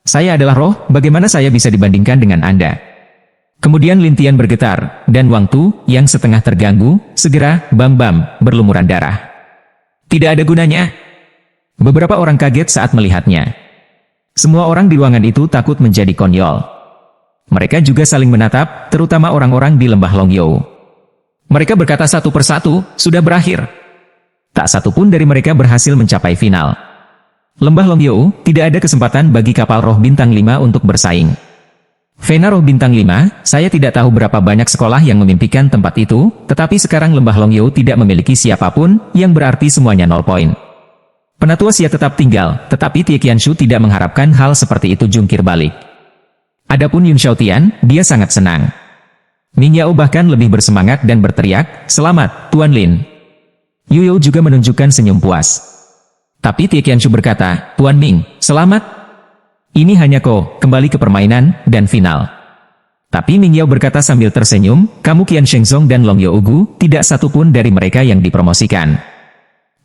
Saya adalah roh, bagaimana saya bisa dibandingkan dengan Anda? Kemudian Lin Tian bergetar, dan Wang Tu, yang setengah terganggu, segera, bam-bam, berlumuran darah. Tidak ada gunanya. Beberapa orang kaget saat melihatnya. Semua orang di ruangan itu takut menjadi konyol. Mereka juga saling menatap, terutama orang-orang di lembah Longyou. Mereka berkata satu persatu, "Sudah berakhir." Tak satu pun dari mereka berhasil mencapai final. Lembah Longyou, tidak ada kesempatan bagi kapal roh bintang 5 untuk bersaing. Vena roh bintang 5, saya tidak tahu berapa banyak sekolah yang memimpikan tempat itu, tetapi sekarang lembah Longyou tidak memiliki siapapun, yang berarti semuanya 0 poin. Penatua Xia tetap tinggal, tetapi Tie Qianshu tidak mengharapkan hal seperti itu jungkir balik. Adapun Yun Xiaotian, dia sangat senang. Ming Yao bahkan lebih bersemangat dan berteriak, "Selamat, Tuan Lin." Yu Yao juga menunjukkan senyum puas. Tapi Tie Qianshu berkata, "Tuan Ming, selamat. Ini hanya kembali ke permainan, dan final." Tapi Ming Yao berkata sambil tersenyum, "Kamu Qian Shengzong dan Long Yao Ugu, tidak satu pun dari mereka yang dipromosikan.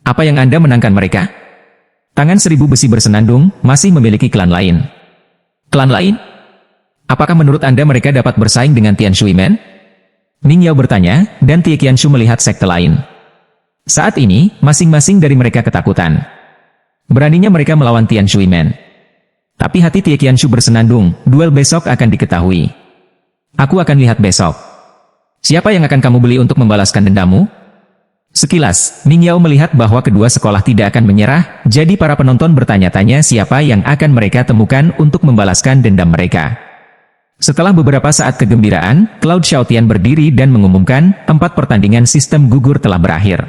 Apa yang Anda menangkan mereka?" Tangan 1000 besi bersenandung, masih memiliki klan lain. Klan lain? Apakah menurut Anda mereka dapat bersaing dengan Tian Shuimen? Ming Yao bertanya, dan Tie Qianshu melihat sekte lain. Saat ini, masing-masing dari mereka ketakutan. Beraninya mereka melawan Tian Shuimen. Tapi hati Tie Qianshu bersenandung, duel besok akan diketahui. Aku akan lihat besok. Siapa yang akan kamu beli untuk membalaskan dendamu? Sekilas, Ming Yao melihat bahwa kedua sekolah tidak akan menyerah, jadi para penonton bertanya-tanya siapa yang akan mereka temukan untuk membalaskan dendam mereka. Setelah beberapa saat kegembiraan, Cloud Xiaotian berdiri dan mengumumkan, 4 pertandingan sistem gugur telah berakhir.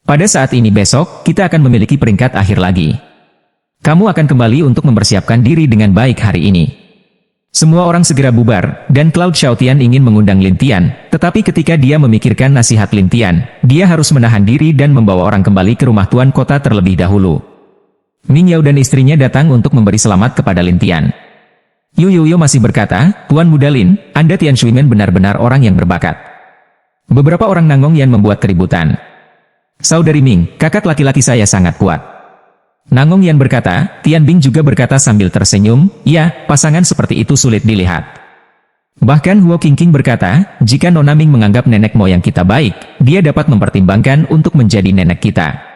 Pada saat ini besok, kita akan memiliki peringkat akhir lagi. Kamu akan kembali untuk mempersiapkan diri dengan baik hari ini. Semua orang segera bubar, dan Cloud Xiaotian ingin mengundang Lin Tian, tetapi ketika dia memikirkan nasihat Lin Tian, dia harus menahan diri dan membawa orang kembali ke rumah tuan kota terlebih dahulu. Ming Yao dan istrinya datang untuk memberi selamat kepada Lin Tian. Yu Yuyo masih berkata, Tuan Muda Lin, Anda Tian Shuimen benar-benar orang yang berbakat. Beberapa orang Nangong Yan membuat keributan. Saudari Ming, kakak laki-laki saya sangat kuat. Nangong Yan berkata, Tian Bing juga berkata sambil tersenyum, ya, pasangan seperti itu sulit dilihat. Bahkan Huo Qingqing berkata, jika Nona Ming menganggap nenek moyang kita baik, dia dapat mempertimbangkan untuk menjadi nenek kita.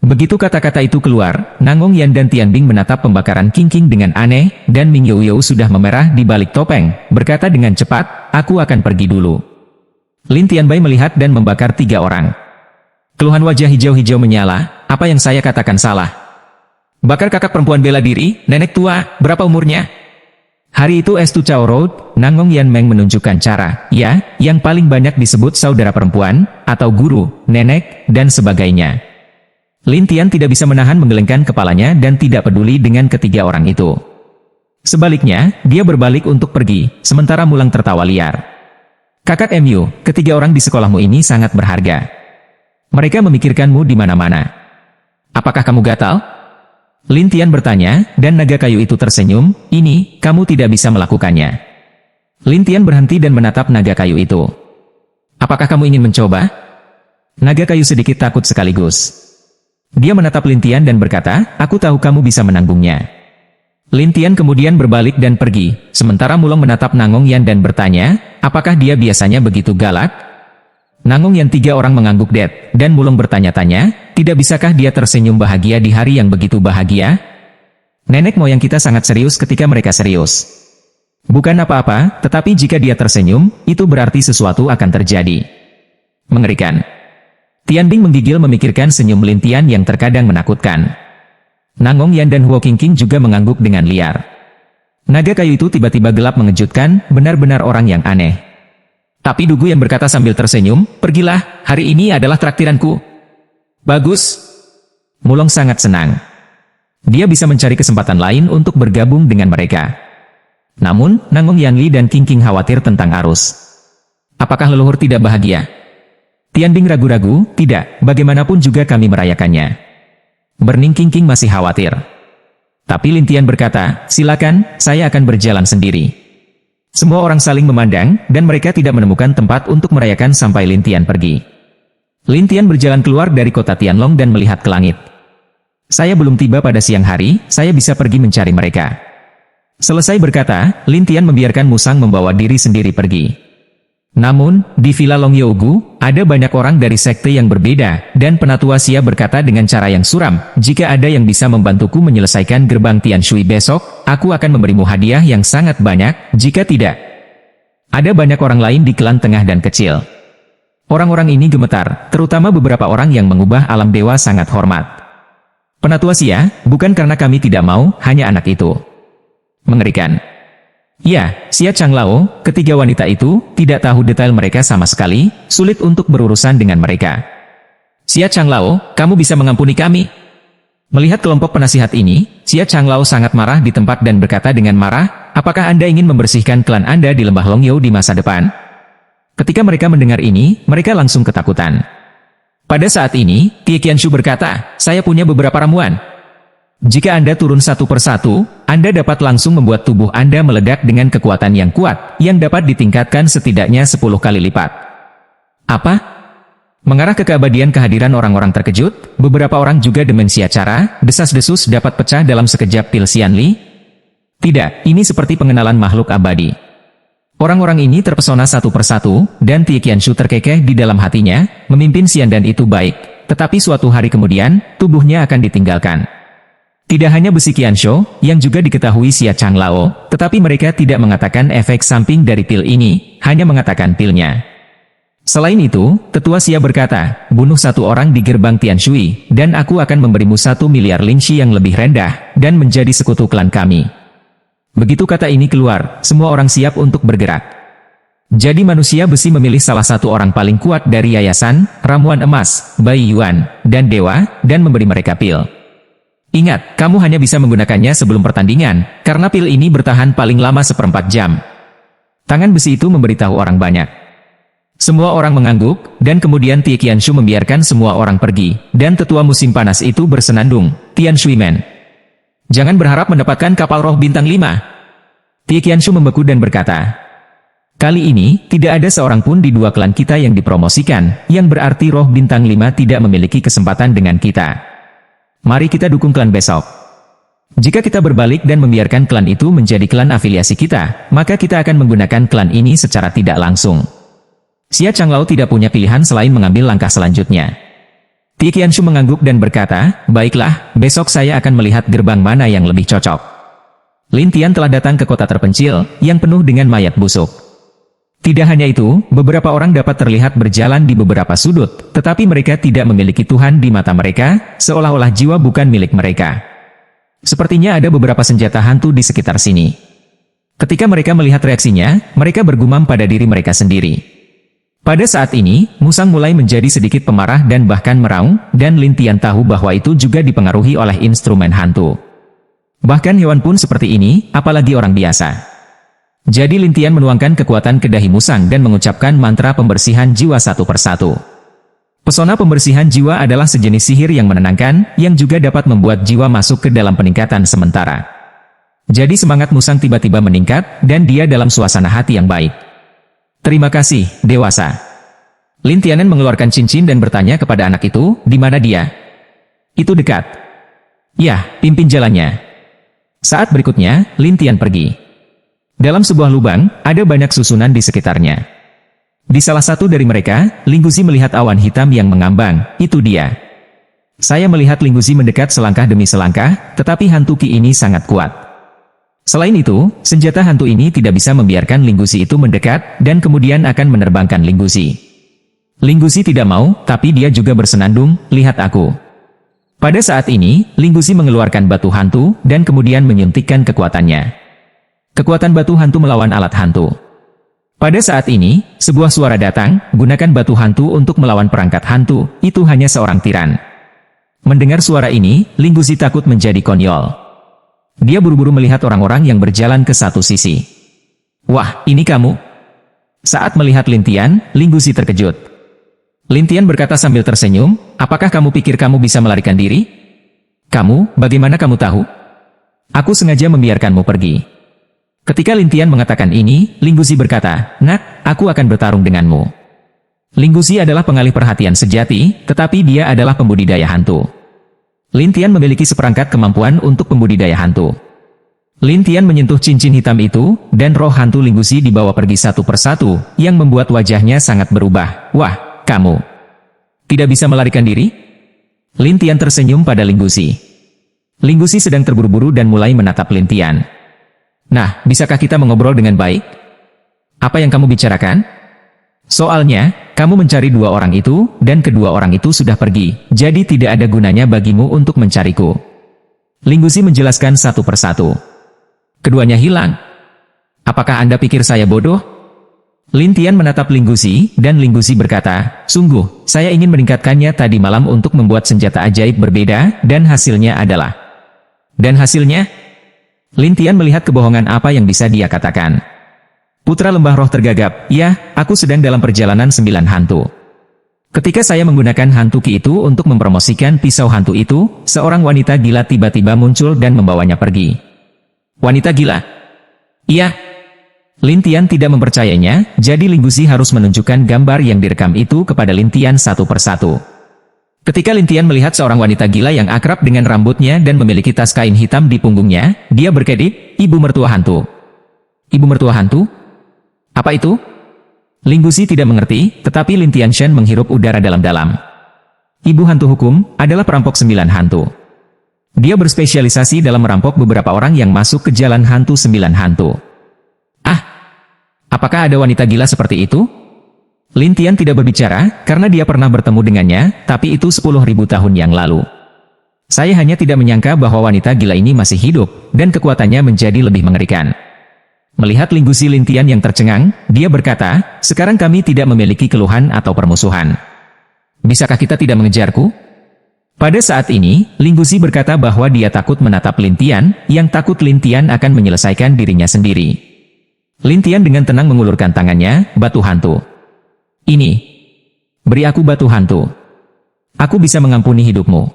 Begitu kata-kata itu keluar, Nangong Yan dan Tian Bing menatap pembakaran Qingqing dengan aneh, dan Ming Youyo sudah memerah di balik topeng, berkata dengan cepat, aku akan pergi dulu. Lin Tianbai melihat dan membakar 3 orang. Keluhan wajah hijau-hijau menyala, apa yang saya katakan salah? Bakar kakak perempuan bela diri, nenek tua, berapa umurnya? Hari itu Estu Chao Road, Nangong Yan Meng menunjukkan cara, ya, yang paling banyak disebut saudara perempuan, atau guru, nenek, dan sebagainya. Lin Tian tidak bisa menahan menggelengkan kepalanya dan tidak peduli dengan ketiga orang itu. Sebaliknya, dia berbalik untuk pergi, sementara Mulang tertawa liar. Kakak MU, ketiga orang di sekolahmu ini sangat berharga. Mereka memikirkanmu di mana-mana. Apakah kamu gatal? Lin Tian bertanya, dan naga kayu itu tersenyum, ini, kamu tidak bisa melakukannya. Lin Tian berhenti dan menatap naga kayu itu. Apakah kamu ingin mencoba? Naga kayu sedikit takut sekaligus. Dia menatap Lin Tian dan berkata, aku tahu kamu bisa menanggungnya. Lin Tian kemudian berbalik dan pergi, sementara Mulong menatap Nangong Yan dan bertanya, apakah dia biasanya begitu galak? Nangong Yan 3 orang mengangguk det, dan Mulong bertanya-tanya, tidak bisakah dia tersenyum bahagia di hari yang begitu bahagia? Nenek moyang kita sangat serius ketika mereka serius. Bukan apa-apa, tetapi jika dia tersenyum, itu berarti sesuatu akan terjadi. Mengerikan. Tian Bing menggigil memikirkan senyum Lin Tian yang terkadang menakutkan. Nangong Yan dan Huo Qingqing juga mengangguk dengan liar. Naga kayu itu tiba-tiba gelap mengejutkan, benar-benar orang yang aneh. Tapi Dugu yang berkata sambil tersenyum, pergilah, hari ini adalah traktiranku. Bagus. Mulong sangat senang. Dia bisa mencari kesempatan lain untuk bergabung dengan mereka. Namun, Nangong Yanli dan Qingqing khawatir tentang arus. Apakah leluhur tidak bahagia? Tian Bing ragu-ragu, tidak, bagaimanapun juga kami merayakannya. Berning Qingqing masih khawatir. Tapi Lin Tian berkata, silakan, saya akan berjalan sendiri. Semua orang saling memandang, dan mereka tidak menemukan tempat untuk merayakan sampai Lin Tian pergi. Lin Tian berjalan keluar dari kota Tianlong dan melihat ke langit. Saya belum tiba pada siang hari, saya bisa pergi mencari mereka. Selesai berkata, Lin Tian membiarkan Musang membawa diri sendiri pergi. Namun, di Villa Long Yougu, ada banyak orang dari sekte yang berbeda, dan Penatua Xia berkata dengan cara yang suram, jika ada yang bisa membantuku menyelesaikan gerbang Tian Shui besok, aku akan memberimu hadiah yang sangat banyak, jika tidak. Ada banyak orang lain di klan tengah dan kecil. Orang-orang ini gemetar, terutama beberapa orang yang mengubah alam dewa sangat hormat. Penatua Xia, bukan karena kami tidak mau, hanya anak itu. Mengerikan. Ya, Xia Changlao, ketiga wanita itu, tidak tahu detail mereka sama sekali, sulit untuk berurusan dengan mereka. Xia Changlao, kamu bisa mengampuni kami. Melihat kelompok penasihat ini, Xia Changlao sangat marah di tempat dan berkata dengan marah, apakah Anda ingin membersihkan klan Anda di lembah Longyou di masa depan? Ketika mereka mendengar ini, mereka langsung ketakutan. Pada saat ini, Tie Qianshu berkata, saya punya beberapa ramuan. Jika Anda turun satu persatu, Anda dapat langsung membuat tubuh Anda meledak dengan kekuatan yang kuat, yang dapat ditingkatkan setidaknya 10 kali lipat. Apa? Mengarah ke keabadian kehadiran orang-orang terkejut, beberapa orang juga demensia cara, desas-desus dapat pecah dalam sekejap pil Xianli. Tidak, ini seperti pengenalan makhluk abadi. Orang-orang ini terpesona satu persatu, dan Tie Qianshu terkekeh di dalam hatinya, memimpin Xiandan itu baik, tetapi suatu hari kemudian, tubuhnya akan ditinggalkan. Tidak hanya besi Qianshu, yang juga diketahui Xia Changlao, tetapi mereka tidak mengatakan efek samping dari pil ini, hanya mengatakan pilnya. Selain itu, Tetua Xia berkata, bunuh satu orang di gerbang Tianshui, dan aku akan memberimu 1 miliar linci yang lebih rendah, dan menjadi sekutu klan kami. Begitu kata ini keluar, semua orang siap untuk bergerak. Jadi manusia besi memilih salah satu orang paling kuat dari yayasan, ramuan emas, Bai Yuan, dan dewa, dan memberi mereka pil. Ingat, kamu hanya bisa menggunakannya sebelum pertandingan, karena pil ini bertahan paling lama 1/4 jam. Tangan besi itu memberitahu orang banyak. Semua orang mengangguk, dan kemudian Tie Qianshu membiarkan semua orang pergi, dan tetua musim panas itu bersenandung, Tian Shuimen. Jangan berharap mendapatkan kapal roh bintang 5. Tie Qianshu membeku dan berkata, kali ini, tidak ada seorang pun di 2 klan kita yang dipromosikan, yang berarti roh bintang 5 tidak memiliki kesempatan dengan kita. Mari kita dukung klan besok. Jika kita berbalik dan membiarkan klan itu menjadi klan afiliasi kita, maka kita akan menggunakan klan ini secara tidak langsung. Xia Changlao tidak punya pilihan selain mengambil langkah selanjutnya. Tie Qianshu mengangguk dan berkata, baiklah, besok saya akan melihat gerbang mana yang lebih cocok. Lin Tian telah datang ke kota terpencil, yang penuh dengan mayat busuk. Tidak hanya itu, beberapa orang dapat terlihat berjalan di beberapa sudut, tetapi mereka tidak memiliki Tuhan di mata mereka, seolah-olah jiwa bukan milik mereka. Sepertinya ada beberapa senjata hantu di sekitar sini. Ketika mereka melihat reaksinya, mereka bergumam pada diri mereka sendiri. Pada saat ini, Musang mulai menjadi sedikit pemarah dan bahkan meraung, dan Lin Tian tahu bahwa itu juga dipengaruhi oleh instrumen hantu. Bahkan hewan pun seperti ini, apalagi orang biasa. Jadi Lin Tian menuangkan kekuatan ke dahi Musang dan mengucapkan mantra pembersihan jiwa satu persatu. Pesona pembersihan jiwa adalah sejenis sihir yang menenangkan, yang juga dapat membuat jiwa masuk ke dalam peningkatan sementara. Jadi semangat Musang tiba-tiba meningkat, dan dia dalam suasana hati yang baik. Terima kasih, dewasa. Lin Tianen mengeluarkan cincin dan bertanya kepada anak itu, di mana dia? Itu dekat. Ya, pimpin jalannya. Saat berikutnya, Lin Tian pergi. Dalam sebuah lubang, ada banyak susunan di sekitarnya. Di salah satu dari mereka, Lingguzi melihat awan hitam yang mengambang, itu dia. Saya melihat Lingguzi mendekat selangkah demi selangkah, tetapi hantu Qi ini sangat kuat. Selain itu, senjata hantu ini tidak bisa membiarkan Lingguzi itu mendekat, dan kemudian akan menerbangkan Lingguzi. Lingguzi tidak mau, tapi dia juga bersenandung, lihat aku. Pada saat ini, Lingguzi mengeluarkan batu hantu, dan kemudian menyuntikkan kekuatannya. Kekuatan batu hantu melawan alat hantu. Pada saat ini, sebuah suara datang, gunakan batu hantu untuk melawan perangkat hantu, itu hanya seorang tiran. Mendengar suara ini, Lingguzi takut menjadi konyol. Dia buru-buru melihat orang-orang yang berjalan ke satu sisi. Wah, ini kamu? Saat melihat Lin Tian, Lingguzi terkejut. Lin Tian berkata sambil tersenyum, apakah kamu pikir kamu bisa melarikan diri? Kamu, bagaimana kamu tahu? Aku sengaja membiarkanmu pergi. Ketika Lin Tian mengatakan ini, Lingguzi berkata, nak, aku akan bertarung denganmu. Lingguzi adalah pengalih perhatian sejati, tetapi dia adalah pembudidaya hantu. Lin Tian memiliki seperangkat kemampuan untuk pembudidaya hantu. Lin Tian menyentuh cincin hitam itu, dan roh hantu Lingguzi dibawa pergi satu persatu, yang membuat wajahnya sangat berubah. Wah, kamu tidak bisa melarikan diri? Lin Tian tersenyum pada Lingguzi. Lingguzi sedang terburu-buru dan mulai menatap Lin Tian. Nah, bisakah kita mengobrol dengan baik? Apa yang kamu bicarakan? Soalnya, kamu mencari 2 orang itu, dan kedua orang itu sudah pergi, jadi tidak ada gunanya bagimu untuk mencariku. Lingguzi menjelaskan satu persatu. Keduanya hilang. Apakah Anda pikir saya bodoh? Lin Tian menatap Lingguzi, dan Lingguzi berkata, sungguh, saya ingin meningkatkannya tadi malam untuk membuat senjata ajaib berbeda, dan hasilnya adalah... Dan hasilnya? Lin Tian melihat kebohongan apa yang bisa dia katakan. Putra lembah roh tergagap, ya, aku sedang dalam perjalanan 9 hantu. Ketika saya menggunakan hantu Qi itu untuk mempromosikan pisau hantu itu, seorang wanita gila tiba-tiba muncul dan membawanya pergi. Wanita gila? Iya. Lin Tian tidak mempercayainya, jadi Lingguzi harus menunjukkan gambar yang direkam itu kepada Lin Tian satu persatu. Ketika Lin Tian melihat seorang wanita gila yang akrab dengan rambutnya dan memiliki tas kain hitam di punggungnya, dia berkedip, ibu mertua hantu. Ibu mertua hantu? Apa itu? Lingguzi tidak mengerti, tetapi Lin Tianshan menghirup udara dalam-dalam. Ibu hantu hukum adalah perampok 9 hantu. Dia berspesialisasi dalam merampok beberapa orang yang masuk ke jalan hantu 9 hantu. Ah, apakah ada wanita gila seperti itu? Lin Tian tidak berbicara, karena dia pernah bertemu dengannya, tapi itu 10.000 tahun yang lalu. Saya hanya tidak menyangka bahwa wanita gila ini masih hidup, dan kekuatannya menjadi lebih mengerikan. Melihat Linggusi Lin Tian yang tercengang, dia berkata, sekarang kami tidak memiliki keluhan atau permusuhan. Bisakah kita tidak mengejarku? Pada saat ini, Linggusi berkata bahwa dia takut menatap Lin Tian, yang takut Lin Tian akan menyelesaikan dirinya sendiri. Lin Tian dengan tenang mengulurkan tangannya, batu hantu. Ini. Beri aku batu hantu. Aku bisa mengampuni hidupmu.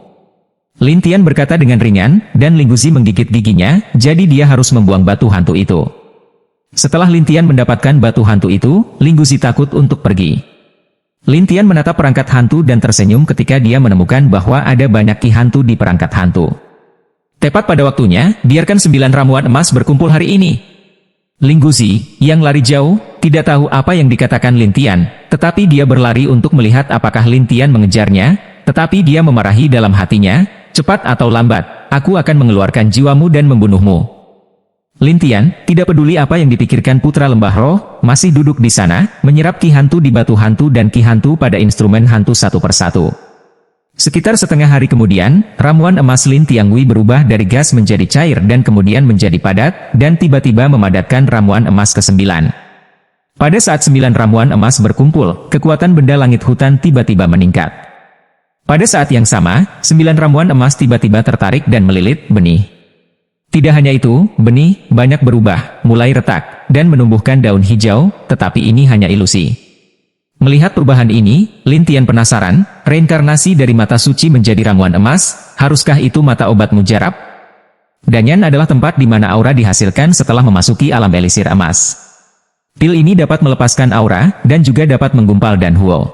Lin Tian berkata dengan ringan, dan Linggusi menggigit giginya, jadi dia harus membuang batu hantu itu. Setelah Lin Tian mendapatkan batu hantu itu, Linggusi takut untuk pergi. Lin Tian menatap perangkat hantu dan tersenyum ketika dia menemukan bahwa ada banyak ki hantu di perangkat hantu. Tepat pada waktunya, biarkan 9 ramuan emas berkumpul hari ini. Linggusi, yang lari jauh, tidak tahu apa yang dikatakan Lin Tian, tetapi dia berlari untuk melihat apakah Lin Tian mengejarnya, tetapi dia memarahi dalam hatinya, cepat atau lambat, aku akan mengeluarkan jiwamu dan membunuhmu. Lin Tian, tidak peduli apa yang dipikirkan putra lembah roh, masih duduk di sana, menyerap ki hantu di batu hantu dan ki hantu pada instrumen hantu satu persatu. Sekitar setengah hari kemudian, ramuan emas Lin Tiangui berubah dari gas menjadi cair dan kemudian menjadi padat, dan tiba-tiba memadatkan ramuan emas ke-9. Pada saat 9 ramuan emas berkumpul, kekuatan benda langit hutan tiba-tiba meningkat. Pada saat yang sama, 9 ramuan emas tiba-tiba tertarik dan melilit benih. Tidak hanya itu, benih banyak berubah, mulai retak, dan menumbuhkan daun hijau, tetapi ini hanya ilusi. Melihat perubahan ini, Lin Tian penasaran, reinkarnasi dari mata suci menjadi ramuan emas, haruskah itu mata obat mujarab? Danyan adalah tempat di mana aura dihasilkan setelah memasuki alam elisir emas. Pil ini dapat melepaskan aura, dan juga dapat menggumpal dan huo.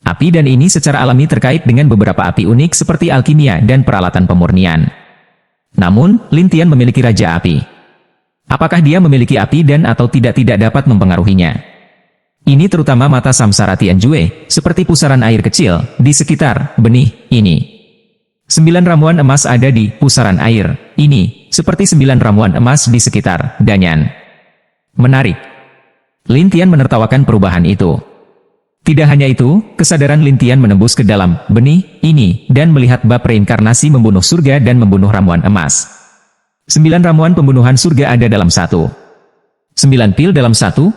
Api dan ini secara alami terkait dengan beberapa api unik seperti alkimia dan peralatan pemurnian. Namun, Lin Tian memiliki raja api. Apakah dia memiliki api dan atau tidak dapat mempengaruhinya? Ini terutama mata samsara Tianjue, seperti pusaran air kecil, di sekitar benih ini. 9 ramuan emas ada di pusaran air ini, seperti 9 ramuan emas di sekitar Danyan. Menarik. Lin Tian menertawakan perubahan itu. Tidak hanya itu, kesadaran Lin Tian menembus ke dalam benih ini dan melihat bab reinkarnasi membunuh surga dan membunuh ramuan emas. 9 ramuan pembunuhan surga ada dalam satu. 9 pil dalam satu?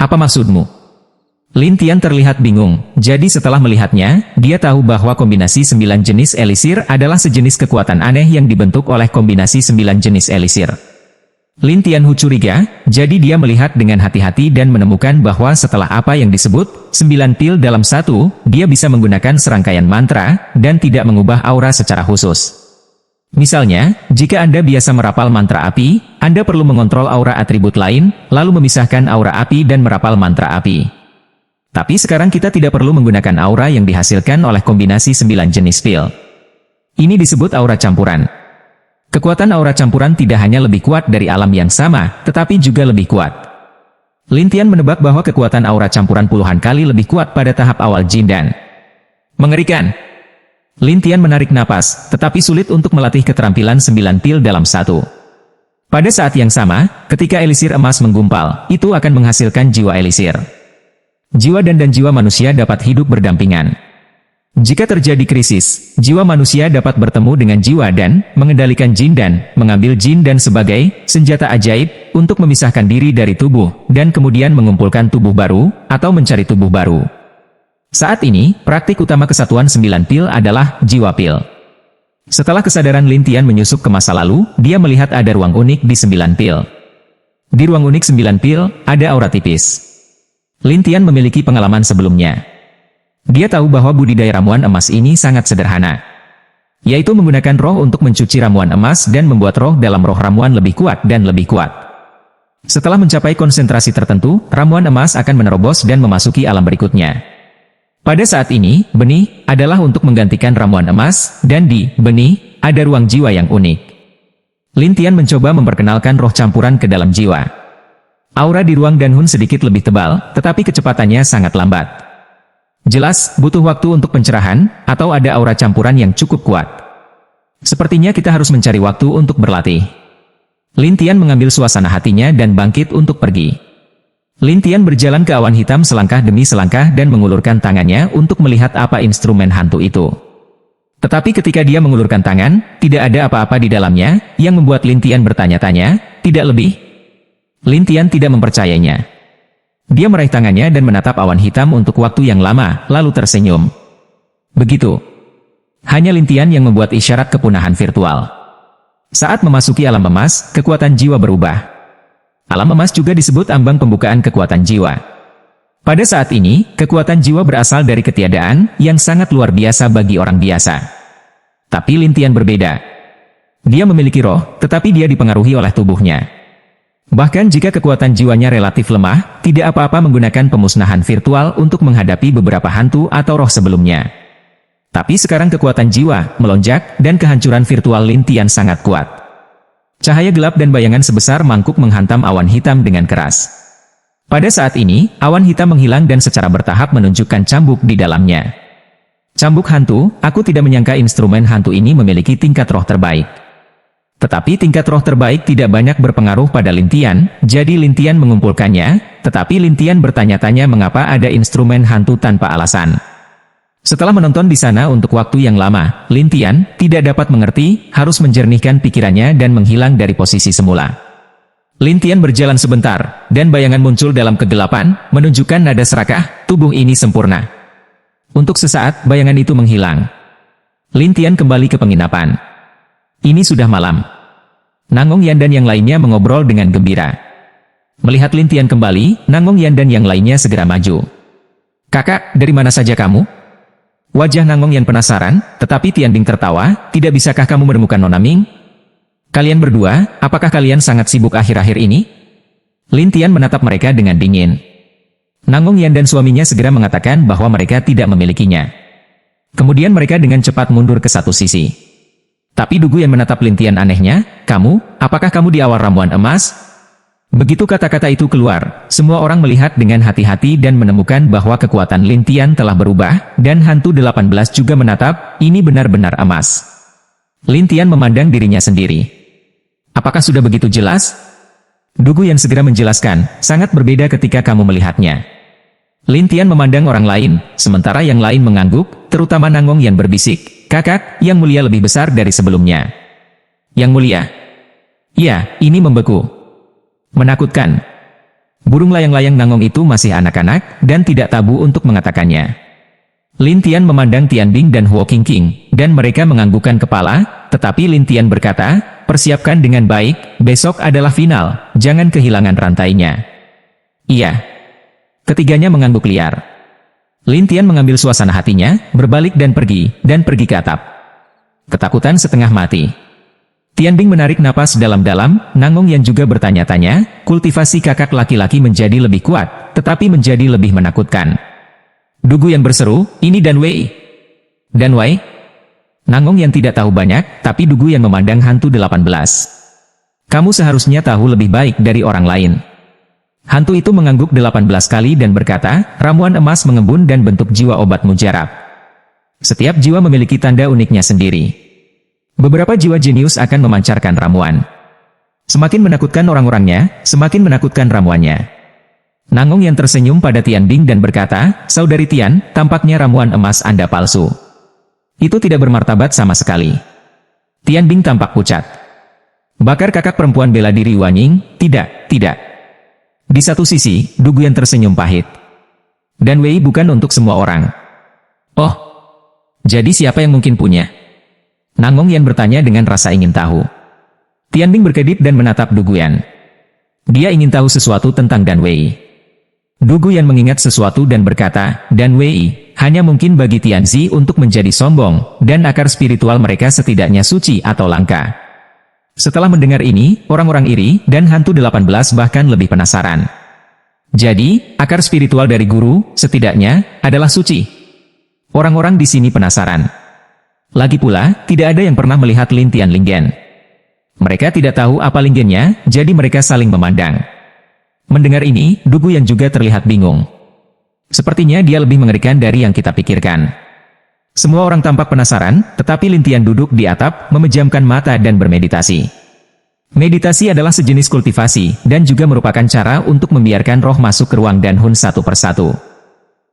Apa maksudmu? Lin Tian terlihat bingung, jadi setelah melihatnya, dia tahu bahwa kombinasi 9 jenis elisir adalah sejenis kekuatan aneh yang dibentuk oleh kombinasi 9 jenis elisir. Lin Tianhu curiga, jadi dia melihat dengan hati-hati dan menemukan bahwa setelah apa yang disebut 9 pil dalam satu, dia bisa menggunakan serangkaian mantra, dan tidak mengubah aura secara khusus. Misalnya, jika Anda biasa merapal mantra api, Anda perlu mengontrol aura atribut lain, lalu memisahkan aura api dan merapal mantra api. Tapi sekarang kita tidak perlu menggunakan aura yang dihasilkan oleh kombinasi 9 jenis pil. Ini disebut aura campuran. Kekuatan aura campuran tidak hanya lebih kuat dari alam yang sama, tetapi juga lebih kuat. Lin Tian menebak bahwa kekuatan aura campuran puluhan kali lebih kuat pada tahap awal Jin dan mengerikan. Lin Tian menarik napas, tetapi sulit untuk melatih keterampilan 9 pil dalam satu. Pada saat yang sama, ketika elisir emas menggumpal, itu akan menghasilkan jiwa elisir. Jiwa dan jiwa manusia dapat hidup berdampingan. Jika terjadi krisis, jiwa manusia dapat bertemu dengan jiwa dan mengendalikan jin dan mengambil jin dan sebagai senjata ajaib untuk memisahkan diri dari tubuh dan kemudian mengumpulkan tubuh baru atau mencari tubuh baru. Saat ini, praktik utama kesatuan 9 pil adalah jiwa pil. Setelah kesadaran Lin Tian menyusup ke masa lalu, dia melihat ada ruang unik di 9 pil. Di ruang unik 9 pil, ada aura tipis. Lin Tian memiliki pengalaman sebelumnya. Dia tahu bahwa budidaya ramuan emas ini sangat sederhana, yaitu menggunakan roh untuk mencuci ramuan emas dan membuat roh dalam roh ramuan lebih kuat dan lebih kuat. Setelah mencapai konsentrasi tertentu, ramuan emas akan menerobos dan memasuki alam berikutnya. Pada saat ini, benih adalah untuk menggantikan ramuan emas, dan di benih ada ruang jiwa yang unik. Lin Tian mencoba memperkenalkan roh campuran ke dalam jiwa. Aura di ruang Danhun sedikit lebih tebal, tetapi kecepatannya sangat lambat. Jelas, butuh waktu untuk pencerahan, atau ada aura campuran yang cukup kuat. Sepertinya kita harus mencari waktu untuk berlatih. Lin Tian mengambil suasana hatinya dan bangkit untuk pergi. Lin Tian berjalan ke awan hitam selangkah demi selangkah dan mengulurkan tangannya untuk melihat apa instrumen hantu itu. Tetapi ketika dia mengulurkan tangan, tidak ada apa-apa di dalamnya, yang membuat Lin Tian bertanya-tanya, tidak lebih. Lin Tian tidak mempercayainya. Dia meraih tangannya dan menatap awan hitam untuk waktu yang lama, lalu tersenyum. Begitu. Hanya Lin Tian yang membuat isyarat kepunahan virtual. Saat memasuki alam emas, kekuatan jiwa berubah. Alam emas juga disebut ambang pembukaan kekuatan jiwa. Pada saat ini, kekuatan jiwa berasal dari ketiadaan yang sangat luar biasa bagi orang biasa. Tapi Lin Tian berbeda. Dia memiliki roh, tetapi dia dipengaruhi oleh tubuhnya. Bahkan jika kekuatan jiwanya relatif lemah, tidak apa-apa menggunakan pemusnahan virtual untuk menghadapi beberapa hantu atau roh sebelumnya. Tapi sekarang kekuatan jiwa melonjak dan kehancuran virtual Lin Tian sangat kuat. Cahaya gelap dan bayangan sebesar mangkuk menghantam awan hitam dengan keras. Pada saat ini, awan hitam menghilang dan secara bertahap menunjukkan cambuk di dalamnya. Cambuk hantu, aku tidak menyangka instrumen hantu ini memiliki tingkat roh terbaik. Tetapi tingkat roh terbaik tidak banyak berpengaruh pada Lin Tian, jadi Lin Tian mengumpulkannya, tetapi Lin Tian bertanya-tanya mengapa ada instrumen hantu tanpa alasan. Setelah menonton di sana untuk waktu yang lama, Lin Tian tidak dapat mengerti, harus menjernihkan pikirannya dan menghilang dari posisi semula. Lin Tian berjalan sebentar, dan bayangan muncul dalam kegelapan, menunjukkan nada serakah, tubuh ini sempurna. Untuk sesaat, bayangan itu menghilang. Lin Tian kembali ke penginapan. Ini sudah malam. Nangong Yan dan yang lainnya mengobrol dengan gembira. Melihat Lin Tian kembali, Nangong Yan dan yang lainnya segera maju. "Kakak, dari mana saja kamu?" Wajah Nangong Yan penasaran, tetapi Tian Bing tertawa, "Tidak bisakah kamu menemukan Nona Ming? Kalian berdua, apakah kalian sangat sibuk akhir-akhir ini?" Lin Tian menatap mereka dengan dingin. Nangong Yan dan suaminya segera mengatakan bahwa mereka tidak memilikinya. Kemudian mereka dengan cepat mundur ke satu sisi. Tapi Du Guyan menatap Lin Tian anehnya, apakah kamu di awal ramuan emas?" Begitu kata-kata itu keluar, semua orang melihat dengan hati-hati dan menemukan bahwa kekuatan Lin Tian telah berubah, dan hantu 18 juga menatap, ini benar-benar emas. Lin Tian memandang dirinya sendiri. "Apakah sudah begitu jelas?" Du Guyan segera menjelaskan, "Sangat berbeda ketika kamu melihatnya." Lin Tian memandang orang lain, sementara yang lain mengangguk, terutama Nangong yang berbisik, "Kakak, yang mulia lebih besar dari sebelumnya." "Yang mulia?" "Ya, ini membeku. Menakutkan." Burung layang-layang Nangong itu masih anak-anak, dan tidak tabu untuk mengatakannya. Lin Tian memandang Tian Bing dan Huo Qingqing, dan mereka menganggukkan kepala, tetapi Lin Tian berkata, "Persiapkan dengan baik, besok adalah final, jangan kehilangan rantainya." "Iya." Ketiganya mengangguk liar. Lin Tian mengambil suasana hatinya, berbalik dan pergi ke atap. Ketakutan setengah mati. Tian Bing menarik napas dalam-dalam, Nangong Yan juga bertanya-tanya, kultivasi kakak laki-laki menjadi lebih kuat, tetapi menjadi lebih menakutkan. Du Guyan berseru, "Ini Dan Wei." "Dan Wei?" Nangong Yan tidak tahu banyak, tapi Du Guyan memandang hantu 18. "Kamu seharusnya tahu lebih baik dari orang lain." Hantu itu mengangguk 18 kali dan berkata, "Ramuan emas mengembun dan bentuk jiwa obat mujarab. Setiap jiwa memiliki tanda uniknya sendiri. Beberapa jiwa jenius akan memancarkan ramuan. Semakin menakutkan orang-orangnya, semakin menakutkan ramuannya." Nangong yang tersenyum pada Tian Bing dan berkata, "Saudari Tian, tampaknya ramuan emas Anda palsu. Itu tidak bermartabat sama sekali." Tian Bing tampak pucat. "Bakar kakak perempuan bela diri Wanying? Tidak, tidak." Di satu sisi, Du Guyan tersenyum pahit. "Dan Wei bukan untuk semua orang." "Oh, jadi siapa yang mungkin punya?" Nangong Yan bertanya dengan rasa ingin tahu. Tian Bing berkedip dan menatap Du Guyan. Dia ingin tahu sesuatu tentang Dan Wei. Du Guyan mengingat sesuatu dan berkata, "Dan Wei, hanya mungkin bagi Tianzi untuk menjadi sombong, dan akar spiritual mereka setidaknya suci atau langka." Setelah mendengar ini, orang-orang iri, dan hantu 18 bahkan lebih penasaran. Jadi, akar spiritual dari guru, setidaknya, adalah suci. Orang-orang di sini penasaran. Lagi pula, tidak ada yang pernah melihat Lin Tian Lingen. Mereka tidak tahu apa lingennya, jadi mereka saling memandang. Mendengar ini, Du Guyan juga terlihat bingung. Sepertinya dia lebih mengerikan dari yang kita pikirkan. Semua orang tampak penasaran, tetapi Lin Tian duduk di atap, memejamkan mata dan bermeditasi. Meditasi adalah sejenis kultivasi, dan juga merupakan cara untuk membiarkan roh masuk ke ruang dan hun satu persatu.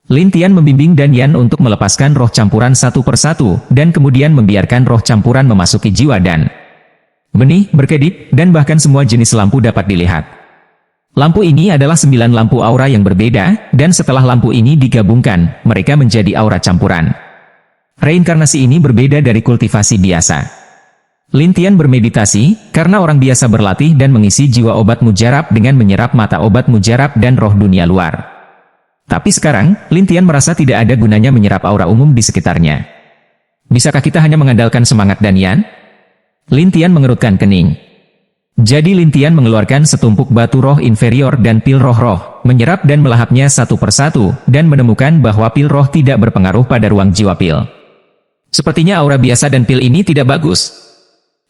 Lin Tian membimbing Dan Yan untuk melepaskan roh campuran satu persatu, dan kemudian membiarkan roh campuran memasuki jiwa dan benih, berkedip, dan bahkan semua jenis lampu dapat dilihat. Lampu ini adalah 9 lampu aura yang berbeda, dan setelah lampu ini digabungkan, mereka menjadi aura campuran. Reinkarnasi ini berbeda dari kultivasi biasa. Lin Tian bermeditasi, karena orang biasa berlatih dan mengisi jiwa obat mujarab dengan menyerap mata obat mujarab dan roh dunia luar. Tapi sekarang, Lin Tian merasa tidak ada gunanya menyerap aura umum di sekitarnya. Bisakah kita hanya mengandalkan semangat Dan Yan? Lin Tian mengerutkan kening. Jadi Lin Tian mengeluarkan setumpuk batu roh inferior dan pil roh-roh, menyerap dan melahapnya satu persatu, dan menemukan bahwa pil roh tidak berpengaruh pada ruang jiwa pil. Sepertinya aura biasa dan pil ini tidak bagus.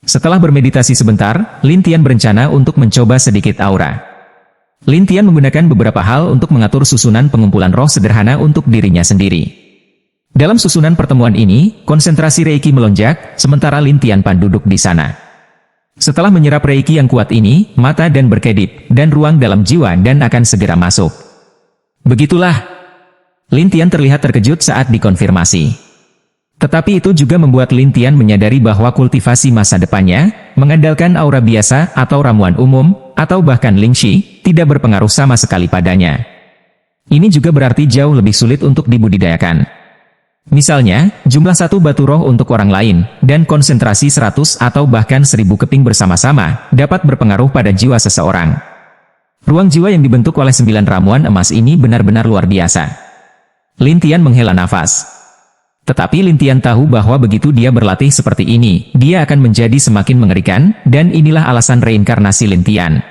Setelah bermeditasi sebentar, Lin Tian berencana untuk mencoba sedikit aura. Lin Tian menggunakan beberapa hal untuk mengatur susunan pengumpulan roh sederhana untuk dirinya sendiri. Dalam susunan pertemuan ini, konsentrasi Reiki melonjak, sementara Lin Tian Pan duduk di sana. Setelah menyerap Reiki yang kuat ini, mata dan berkedip, dan ruang dalam jiwa dan akan segera masuk. Begitulah. Lin Tian terlihat terkejut saat dikonfirmasi. Tetapi itu juga membuat Lin Tian menyadari bahwa kultivasi masa depannya, mengandalkan aura biasa atau ramuan umum, atau bahkan Lingxi, tidak berpengaruh sama sekali padanya. Ini juga berarti jauh lebih sulit untuk dibudidayakan. Misalnya, jumlah satu batu roh untuk orang lain, dan konsentrasi 100 atau bahkan 1000 keping bersama-sama, dapat berpengaruh pada jiwa seseorang. Ruang jiwa yang dibentuk oleh 9 ramuan emas ini benar-benar luar biasa. Lin Tian menghela nafas. Tetapi Lin Tian tahu bahwa begitu dia berlatih seperti ini, dia akan menjadi semakin mengerikan, dan inilah alasan reinkarnasi Lin Tian.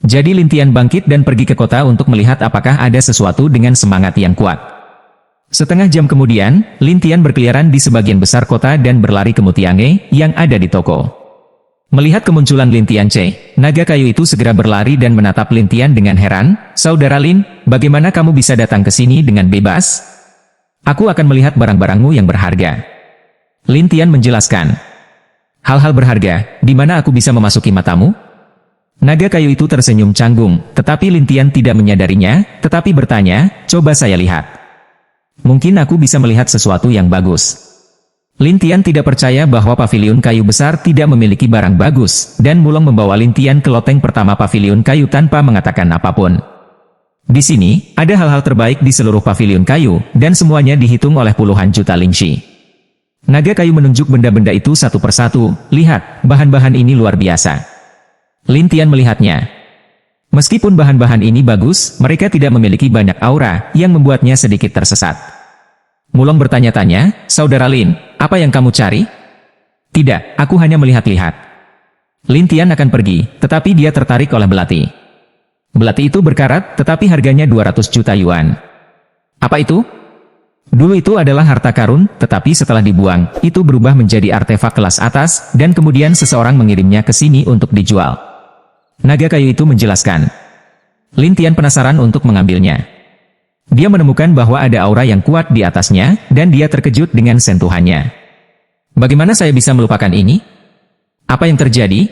Jadi Lin Tian bangkit dan pergi ke kota untuk melihat apakah ada sesuatu dengan semangat yang kuat. Setengah jam kemudian, Lin Tian berkeliaran di sebagian besar kota dan berlari ke Mutiange yang ada di toko. Melihat kemunculan Lin Tianche, naga kayu itu segera berlari dan menatap Lin Tian dengan heran. "Saudara Lin, bagaimana kamu bisa datang ke sini dengan bebas? Aku akan melihat barang-barangmu yang berharga." Lin Tian menjelaskan. "Hal-hal berharga, di mana aku bisa memasuki matamu?" Naga kayu itu tersenyum canggung, tetapi Lin Tian tidak menyadarinya, tetapi bertanya, "Coba saya lihat. Mungkin aku bisa melihat sesuatu yang bagus." Lin Tian tidak percaya bahwa paviliun kayu besar tidak memiliki barang bagus, dan Mulong membawa Lin Tian ke loteng pertama paviliun kayu tanpa mengatakan apapun. Di sini, ada hal-hal terbaik di seluruh paviliun kayu, dan semuanya dihitung oleh puluhan juta Lingxi. Naga kayu menunjuk benda-benda itu satu persatu. "Lihat, bahan-bahan ini luar biasa." Lin Tian melihatnya. Meskipun bahan-bahan ini bagus, mereka tidak memiliki banyak aura, yang membuatnya sedikit tersesat. Mulong bertanya-tanya, "Saudara Lin, apa yang kamu cari?" "Tidak, aku hanya melihat-lihat." Lin Tian akan pergi, tetapi dia tertarik oleh belati. Belati itu berkarat, tetapi harganya 200 juta yuan. Apa itu? Dulu itu adalah harta karun, tetapi setelah dibuang, itu berubah menjadi artefak kelas atas, dan kemudian seseorang mengirimnya ke sini untuk dijual. Naga kayu itu menjelaskan. Lin Tian penasaran untuk mengambilnya. Dia menemukan bahwa ada aura yang kuat di atasnya, dan dia terkejut dengan sentuhannya. "Bagaimana saya bisa melupakan ini? Apa yang terjadi?"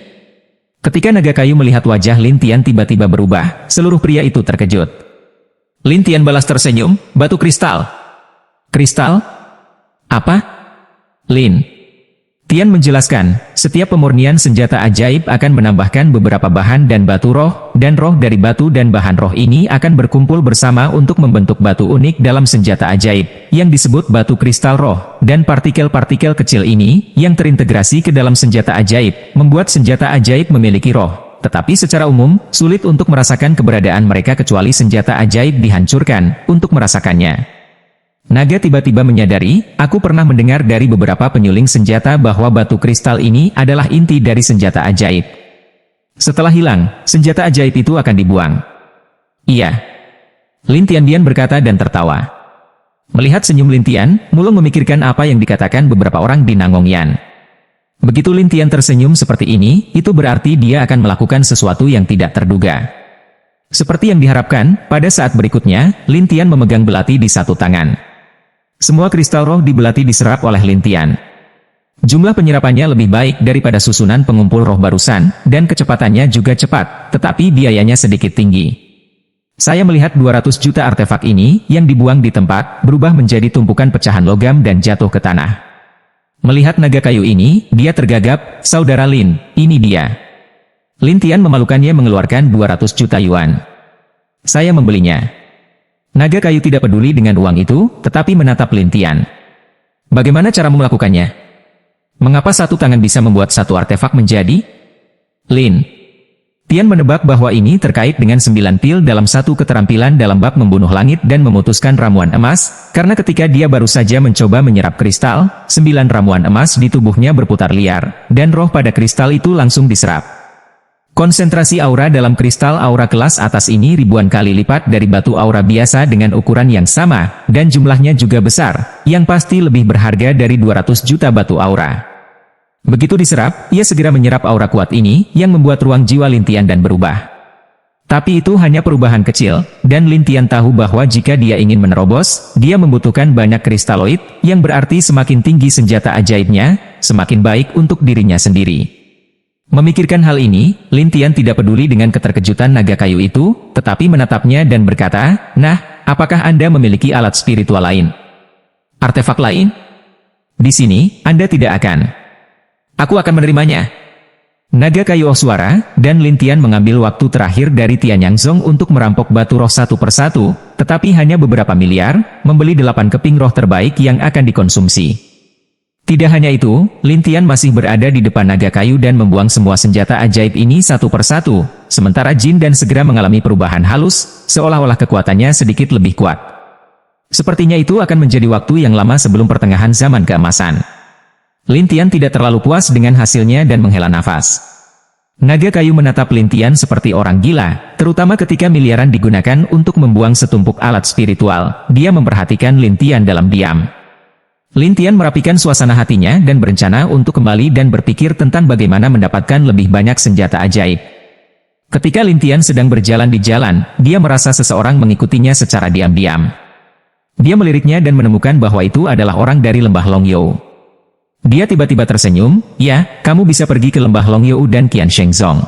Ketika naga kayu melihat wajah Lin Tian tiba-tiba berubah, seluruh pria itu terkejut. Lin Tian balas tersenyum, "Batu kristal." "Kristal? Apa?" Lin Tian menjelaskan, setiap pemurnian senjata ajaib akan menambahkan beberapa bahan dan batu roh, dan roh dari batu dan bahan roh ini akan berkumpul bersama untuk membentuk batu unik dalam senjata ajaib, yang disebut batu kristal roh, dan partikel-partikel kecil ini, yang terintegrasi ke dalam senjata ajaib, membuat senjata ajaib memiliki roh. Tetapi secara umum, sulit untuk merasakan keberadaan mereka kecuali senjata ajaib dihancurkan, untuk merasakannya. Naga tiba-tiba menyadari, aku pernah mendengar dari beberapa penyuling senjata bahwa batu kristal ini adalah inti dari senjata ajaib. Setelah hilang, senjata ajaib itu akan dibuang. Iya. Lin Tian berkata dan tertawa. Melihat senyum Lin Tian, Mulong memikirkan apa yang dikatakan beberapa orang di Nangongyan. Begitu Lin Tian tersenyum seperti ini, itu berarti dia akan melakukan sesuatu yang tidak terduga. Seperti yang diharapkan, pada saat berikutnya, Lin Tian memegang belati di satu tangan. Semua kristal roh di belati diserap oleh Lin Tian. Jumlah penyerapannya lebih baik daripada susunan pengumpul roh barusan, dan kecepatannya juga cepat, tetapi biayanya sedikit tinggi. Saya melihat 200 juta artefak ini, yang dibuang di tempat, berubah menjadi tumpukan pecahan logam dan jatuh ke tanah. Melihat naga kayu ini, dia tergagap, "Saudara Lin, ini dia." Lin Tian memalukannya mengeluarkan 200 juta yuan. Saya membelinya. Naga kayu tidak peduli dengan uang itu, tetapi menatap Lin Tian. "Bagaimana caramu melakukannya? Mengapa satu tangan bisa membuat satu artefak menjadi?" Lin Tian menebak bahwa ini terkait dengan 9 pil dalam satu keterampilan dalam bab membunuh langit dan memutuskan ramuan emas, karena ketika dia baru saja mencoba menyerap kristal, 9 ramuan emas di tubuhnya berputar liar, dan roh pada kristal itu langsung diserap. Konsentrasi aura dalam kristal aura kelas atas ini ribuan kali lipat dari batu aura biasa dengan ukuran yang sama, dan jumlahnya juga besar, yang pasti lebih berharga dari 200 juta batu aura. Begitu diserap, ia segera menyerap aura kuat ini, yang membuat ruang jiwa Lin Tian dan berubah. Tapi itu hanya perubahan kecil, dan Lin Tian tahu bahwa jika dia ingin menerobos, dia membutuhkan banyak kristaloid, yang berarti semakin tinggi senjata ajaibnya, semakin baik untuk dirinya sendiri. Memikirkan hal ini, Lin Tian tidak peduli dengan keterkejutan naga kayu itu, tetapi menatapnya dan berkata, "Nah, apakah Anda memiliki alat spiritual lain? Artefak lain? Di sini, Anda tidak akan. Aku akan menerimanya." Naga kayu suara, dan Lin Tian mengambil waktu terakhir dari Tianyang Zong untuk merampok batu roh satu persatu, tetapi hanya beberapa miliar, membeli 8 keping roh terbaik yang akan dikonsumsi. Tidak hanya itu, Lin Tian masih berada di depan naga kayu dan membuang semua senjata ajaib ini satu persatu, sementara Jin dan segera mengalami perubahan halus, seolah-olah kekuatannya sedikit lebih kuat. Sepertinya itu akan menjadi waktu yang lama sebelum pertengahan zaman keemasan. Lin Tian tidak terlalu puas dengan hasilnya dan menghela nafas. Naga kayu menatap Lin Tian seperti orang gila, terutama ketika miliaran digunakan untuk membuang setumpuk alat spiritual. Dia memperhatikan Lin Tian dalam diam. Lin Tian merapikan suasana hatinya dan berencana untuk kembali dan berpikir tentang bagaimana mendapatkan lebih banyak senjata ajaib. Ketika Lin Tian sedang berjalan di jalan, dia merasa seseorang mengikutinya secara diam-diam. Dia meliriknya dan menemukan bahwa itu adalah orang dari lembah Longyou. Dia tiba-tiba tersenyum, "Ya, kamu bisa pergi ke lembah Longyou dan Qian Shengzong."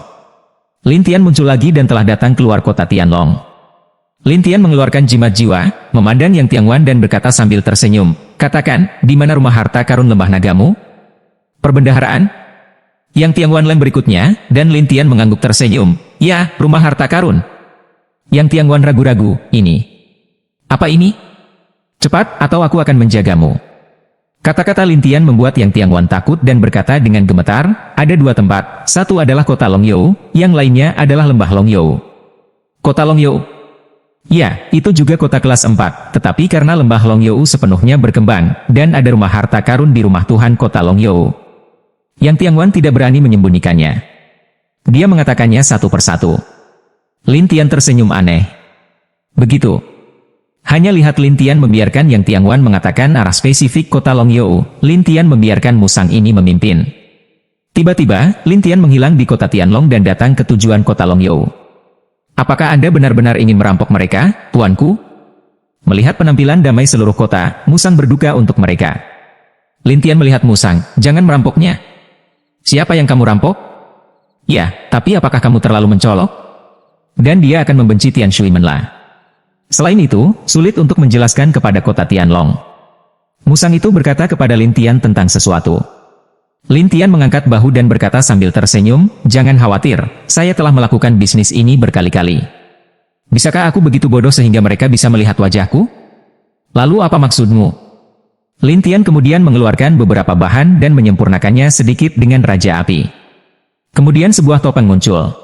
Lin Tian muncul lagi dan telah datang keluar kota Tianlong. Lin Tian mengeluarkan jimat jiwa, memandang Yang Tiangwan dan berkata sambil tersenyum, "Katakan, di mana rumah harta karun lembah nagamu?" "Perbendaharaan?" Yang Tiangwan lem berikutnya, dan Lin Tian mengangguk tersenyum, "Ya, rumah harta karun." Yang Tiangwan ragu-ragu, "Ini. Apa ini? Cepat, atau aku akan menjagamu." Kata-kata Lin Tian membuat Yang Tiangwan takut dan berkata dengan gemetar, "Ada 2 tempat, satu adalah kota Longyou, yang lainnya adalah lembah Longyou." "Kota Longyou?" "Ya, itu juga kota kelas 4, tetapi karena lembah Longyou sepenuhnya berkembang, dan ada rumah harta karun di rumah Tuhan kota Longyou." Yang Tiangwan tidak berani menyembunyikannya. Dia mengatakannya satu persatu. Lin Tian tersenyum aneh. Begitu. Hanya lihat Lin Tian membiarkan Yang Tiangwan mengatakan arah spesifik kota Longyou, Lin Tian membiarkan musang ini memimpin. Tiba-tiba, Lin Tian menghilang di kota Tianlong dan datang ke tujuan kota Longyou. "Apakah Anda benar-benar ingin merampok mereka, tuanku?" Melihat penampilan damai seluruh kota, musang berduka untuk mereka. Lin Tian melihat musang, "Jangan merampoknya." "Siapa yang kamu rampok?" "Ya, tapi apakah kamu terlalu mencolok?" Dan dia akan membenci Tian Shui Menla. Selain itu, sulit untuk menjelaskan kepada kota Tianlong. Musang itu berkata kepada Lin Tian tentang sesuatu. Lin Tian mengangkat bahu dan berkata sambil tersenyum, "Jangan khawatir, saya telah melakukan bisnis ini berkali-kali. Bisakah aku begitu bodoh sehingga mereka bisa melihat wajahku? Lalu apa maksudmu?" Lin Tian kemudian mengeluarkan beberapa bahan dan menyempurnakannya sedikit dengan Raja Api. Kemudian sebuah topeng muncul.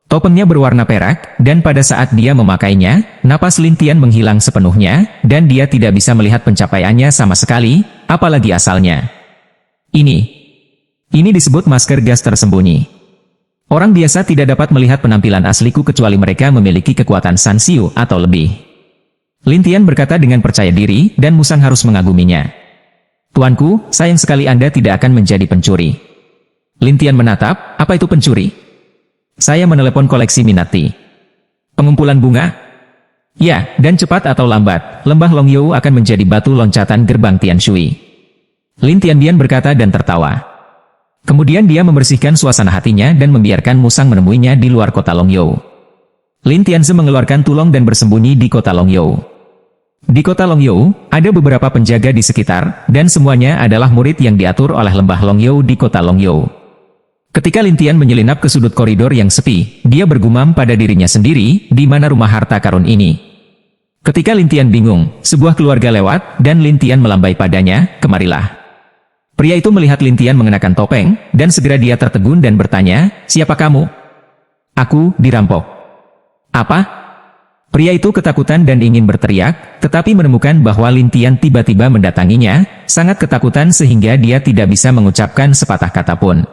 Topengnya berwarna perak, dan pada saat dia memakainya, napas Lin Tian menghilang sepenuhnya, dan dia tidak bisa melihat pencapaiannya sama sekali, apalagi asalnya. Ini disebut masker gas tersembunyi. Orang biasa tidak dapat melihat penampilan asliku kecuali mereka memiliki kekuatan Sanxiu atau lebih. Lin Tian berkata dengan percaya diri, dan musang harus mengaguminya. "Tuanku, sayang sekali Anda tidak akan menjadi pencuri." Lin Tian menatap, "Apa itu pencuri?" "Saya menelepon koleksi Minati." "Pengumpulan bunga?" "Ya, dan cepat atau lambat, lembah Longyou akan menjadi batu loncatan gerbang Tian Shui." Lin Tianbian berkata dan tertawa. Kemudian dia membersihkan suasana hatinya dan membiarkan Musang menemuinya di luar kota Longyou. Lin Tianze mengeluarkan tulung dan bersembunyi di kota Longyou. Di kota Longyou, ada beberapa penjaga di sekitar, dan semuanya adalah murid yang diatur oleh lembah Longyou di kota Longyou. Ketika Lin Tian menyelinap ke sudut koridor yang sepi, dia bergumam pada dirinya sendiri, di mana rumah harta karun ini. Ketika Lin Tian bingung, sebuah keluarga lewat, dan Lin Tian melambai padanya, "Kemarilah." Pria itu melihat Lin Tian mengenakan topeng, dan segera dia tertegun dan bertanya, "Siapa kamu?" "Aku dirampok." "Apa?" Pria itu ketakutan dan ingin berteriak, tetapi menemukan bahwa Lin Tian tiba-tiba mendatanginya, sangat ketakutan sehingga dia tidak bisa mengucapkan sepatah kata pun.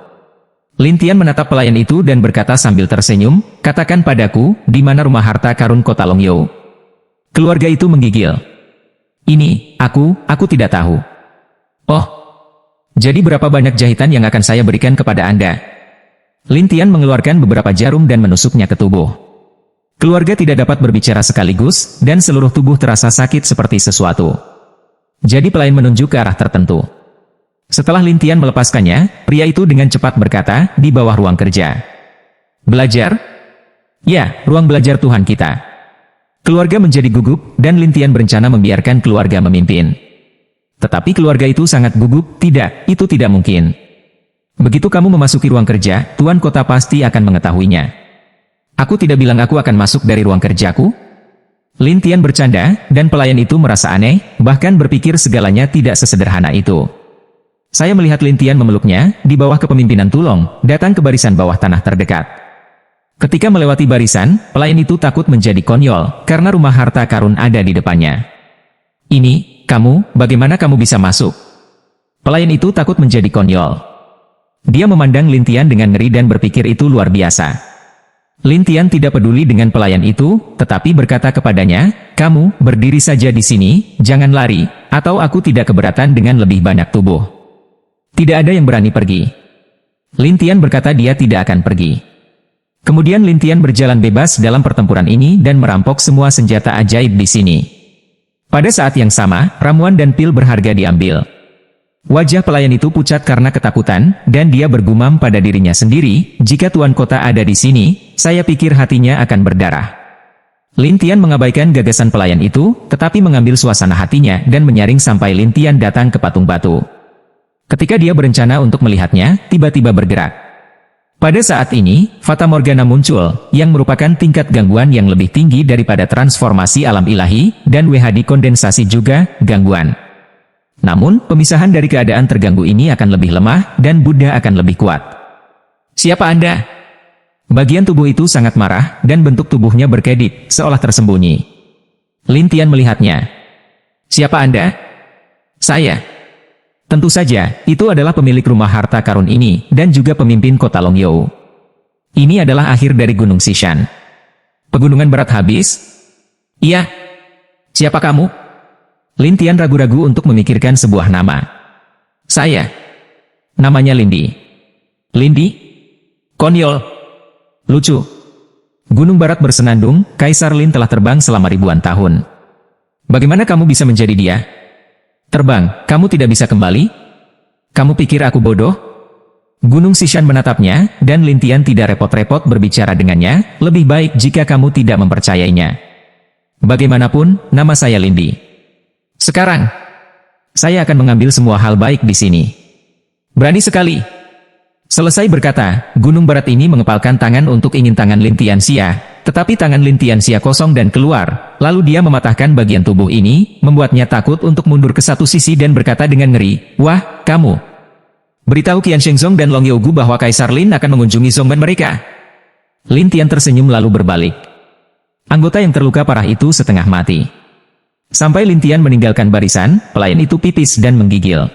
Lin Tian menatap pelayan itu dan berkata sambil tersenyum, "Katakan padaku, di mana rumah harta karun kota Longyou?" Keluarga itu menggigil. Aku tidak tahu." "Oh, jadi berapa banyak jahitan yang akan saya berikan kepada Anda?" Lin Tian mengeluarkan beberapa jarum dan menusuknya ke tubuh. Keluarga tidak dapat berbicara sekaligus, dan seluruh tubuh terasa sakit seperti sesuatu. Jadi pelayan menunjuk ke arah tertentu. Setelah Lin Tian melepaskannya, pria itu dengan cepat berkata, "Di bawah ruang kerja." "Belajar?" "Ya, ruang belajar Tuhan kita." Keluarga menjadi gugup, dan Lin Tian berencana membiarkan keluarga memimpin. Tetapi keluarga itu sangat gugup, "Tidak, itu tidak mungkin. Begitu kamu memasuki ruang kerja, Tuan Kota pasti akan mengetahuinya." "Aku tidak bilang aku akan masuk dari ruang kerjaku?" Lin Tian bercanda, dan pelayan itu merasa aneh, bahkan berpikir segalanya tidak sesederhana itu. Saya melihat Lin Tian memeluknya, di bawah kepemimpinan Tulong, datang ke barisan bawah tanah terdekat. Ketika melewati barisan, pelayan itu takut menjadi konyol, karena rumah harta karun ada di depannya. Kamu, bagaimana kamu bisa masuk?" Pelayan itu takut menjadi konyol. Dia memandang Lin Tian dengan ngeri dan berpikir itu luar biasa. Lin Tian tidak peduli dengan pelayan itu, tetapi berkata kepadanya, "Kamu, berdiri saja di sini, jangan lari, atau aku tidak keberatan dengan lebih banyak tubuh." Tidak ada yang berani pergi. Lin Tian berkata dia tidak akan pergi. Kemudian Lin Tian berjalan bebas dalam pertempuran ini dan merampok semua senjata ajaib di sini. Pada saat yang sama, ramuan dan pil berharga diambil. Wajah pelayan itu pucat karena ketakutan, dan dia bergumam pada dirinya sendiri, "Jika Tuan Kota ada di sini, saya pikir hatinya akan berdarah." Lin Tian mengabaikan gagasan pelayan itu, tetapi mengambil suasana hatinya dan menyaring sampai Lin Tian datang ke patung batu. Ketika dia berencana untuk melihatnya, tiba-tiba bergerak. Pada saat ini, Fata Morgana muncul, yang merupakan tingkat gangguan yang lebih tinggi daripada transformasi alam ilahi, dan WHD kondensasi juga, gangguan. Namun, pemisahan dari keadaan terganggu ini akan lebih lemah, dan Buddha akan lebih kuat. "Siapa Anda?" Bagian tubuh itu sangat marah, dan bentuk tubuhnya berkedip, seolah tersembunyi. Lin Tian melihatnya. "Siapa Anda?" "Saya." Tentu saja, itu adalah pemilik rumah harta karun ini, dan juga pemimpin kota Longyou. Ini adalah akhir dari Gunung Xishan. Pegunungan berat habis? "Iya." "Siapa kamu?" Lin Tian ragu-ragu untuk memikirkan sebuah nama. "Saya." Namanya Lindi. "Lindi? Konyol. Lucu." Gunung Barat bersenandung, Kaisar Lin telah terbang selama ribuan tahun. "Bagaimana kamu bisa menjadi dia?" "Terbang, kamu tidak bisa kembali? Kamu pikir aku bodoh?" Gunung Xishan menatapnya, dan Lin Tian tidak repot-repot berbicara dengannya, "Lebih baik jika kamu tidak mempercayainya. Bagaimanapun, nama saya Lindi. Sekarang, saya akan mengambil semua hal baik di sini." "Berani sekali." Selesai berkata, Gunung Barat ini mengepalkan tangan untuk ingin tangan Lin Tianxia, tetapi tangan Lin Tianxia kosong dan keluar, lalu dia mematahkan bagian tubuh ini, membuatnya takut untuk mundur ke satu sisi dan berkata dengan ngeri, "Wah, kamu. Beritahu Qian Shengzong dan Long Yougu bahwa Kaisar Lin akan mengunjungi Zongban mereka." Lin Tian tersenyum lalu berbalik. Anggota yang terluka parah itu setengah mati. Sampai Lin Tian meninggalkan barisan, pelayan itu pipis dan menggigil.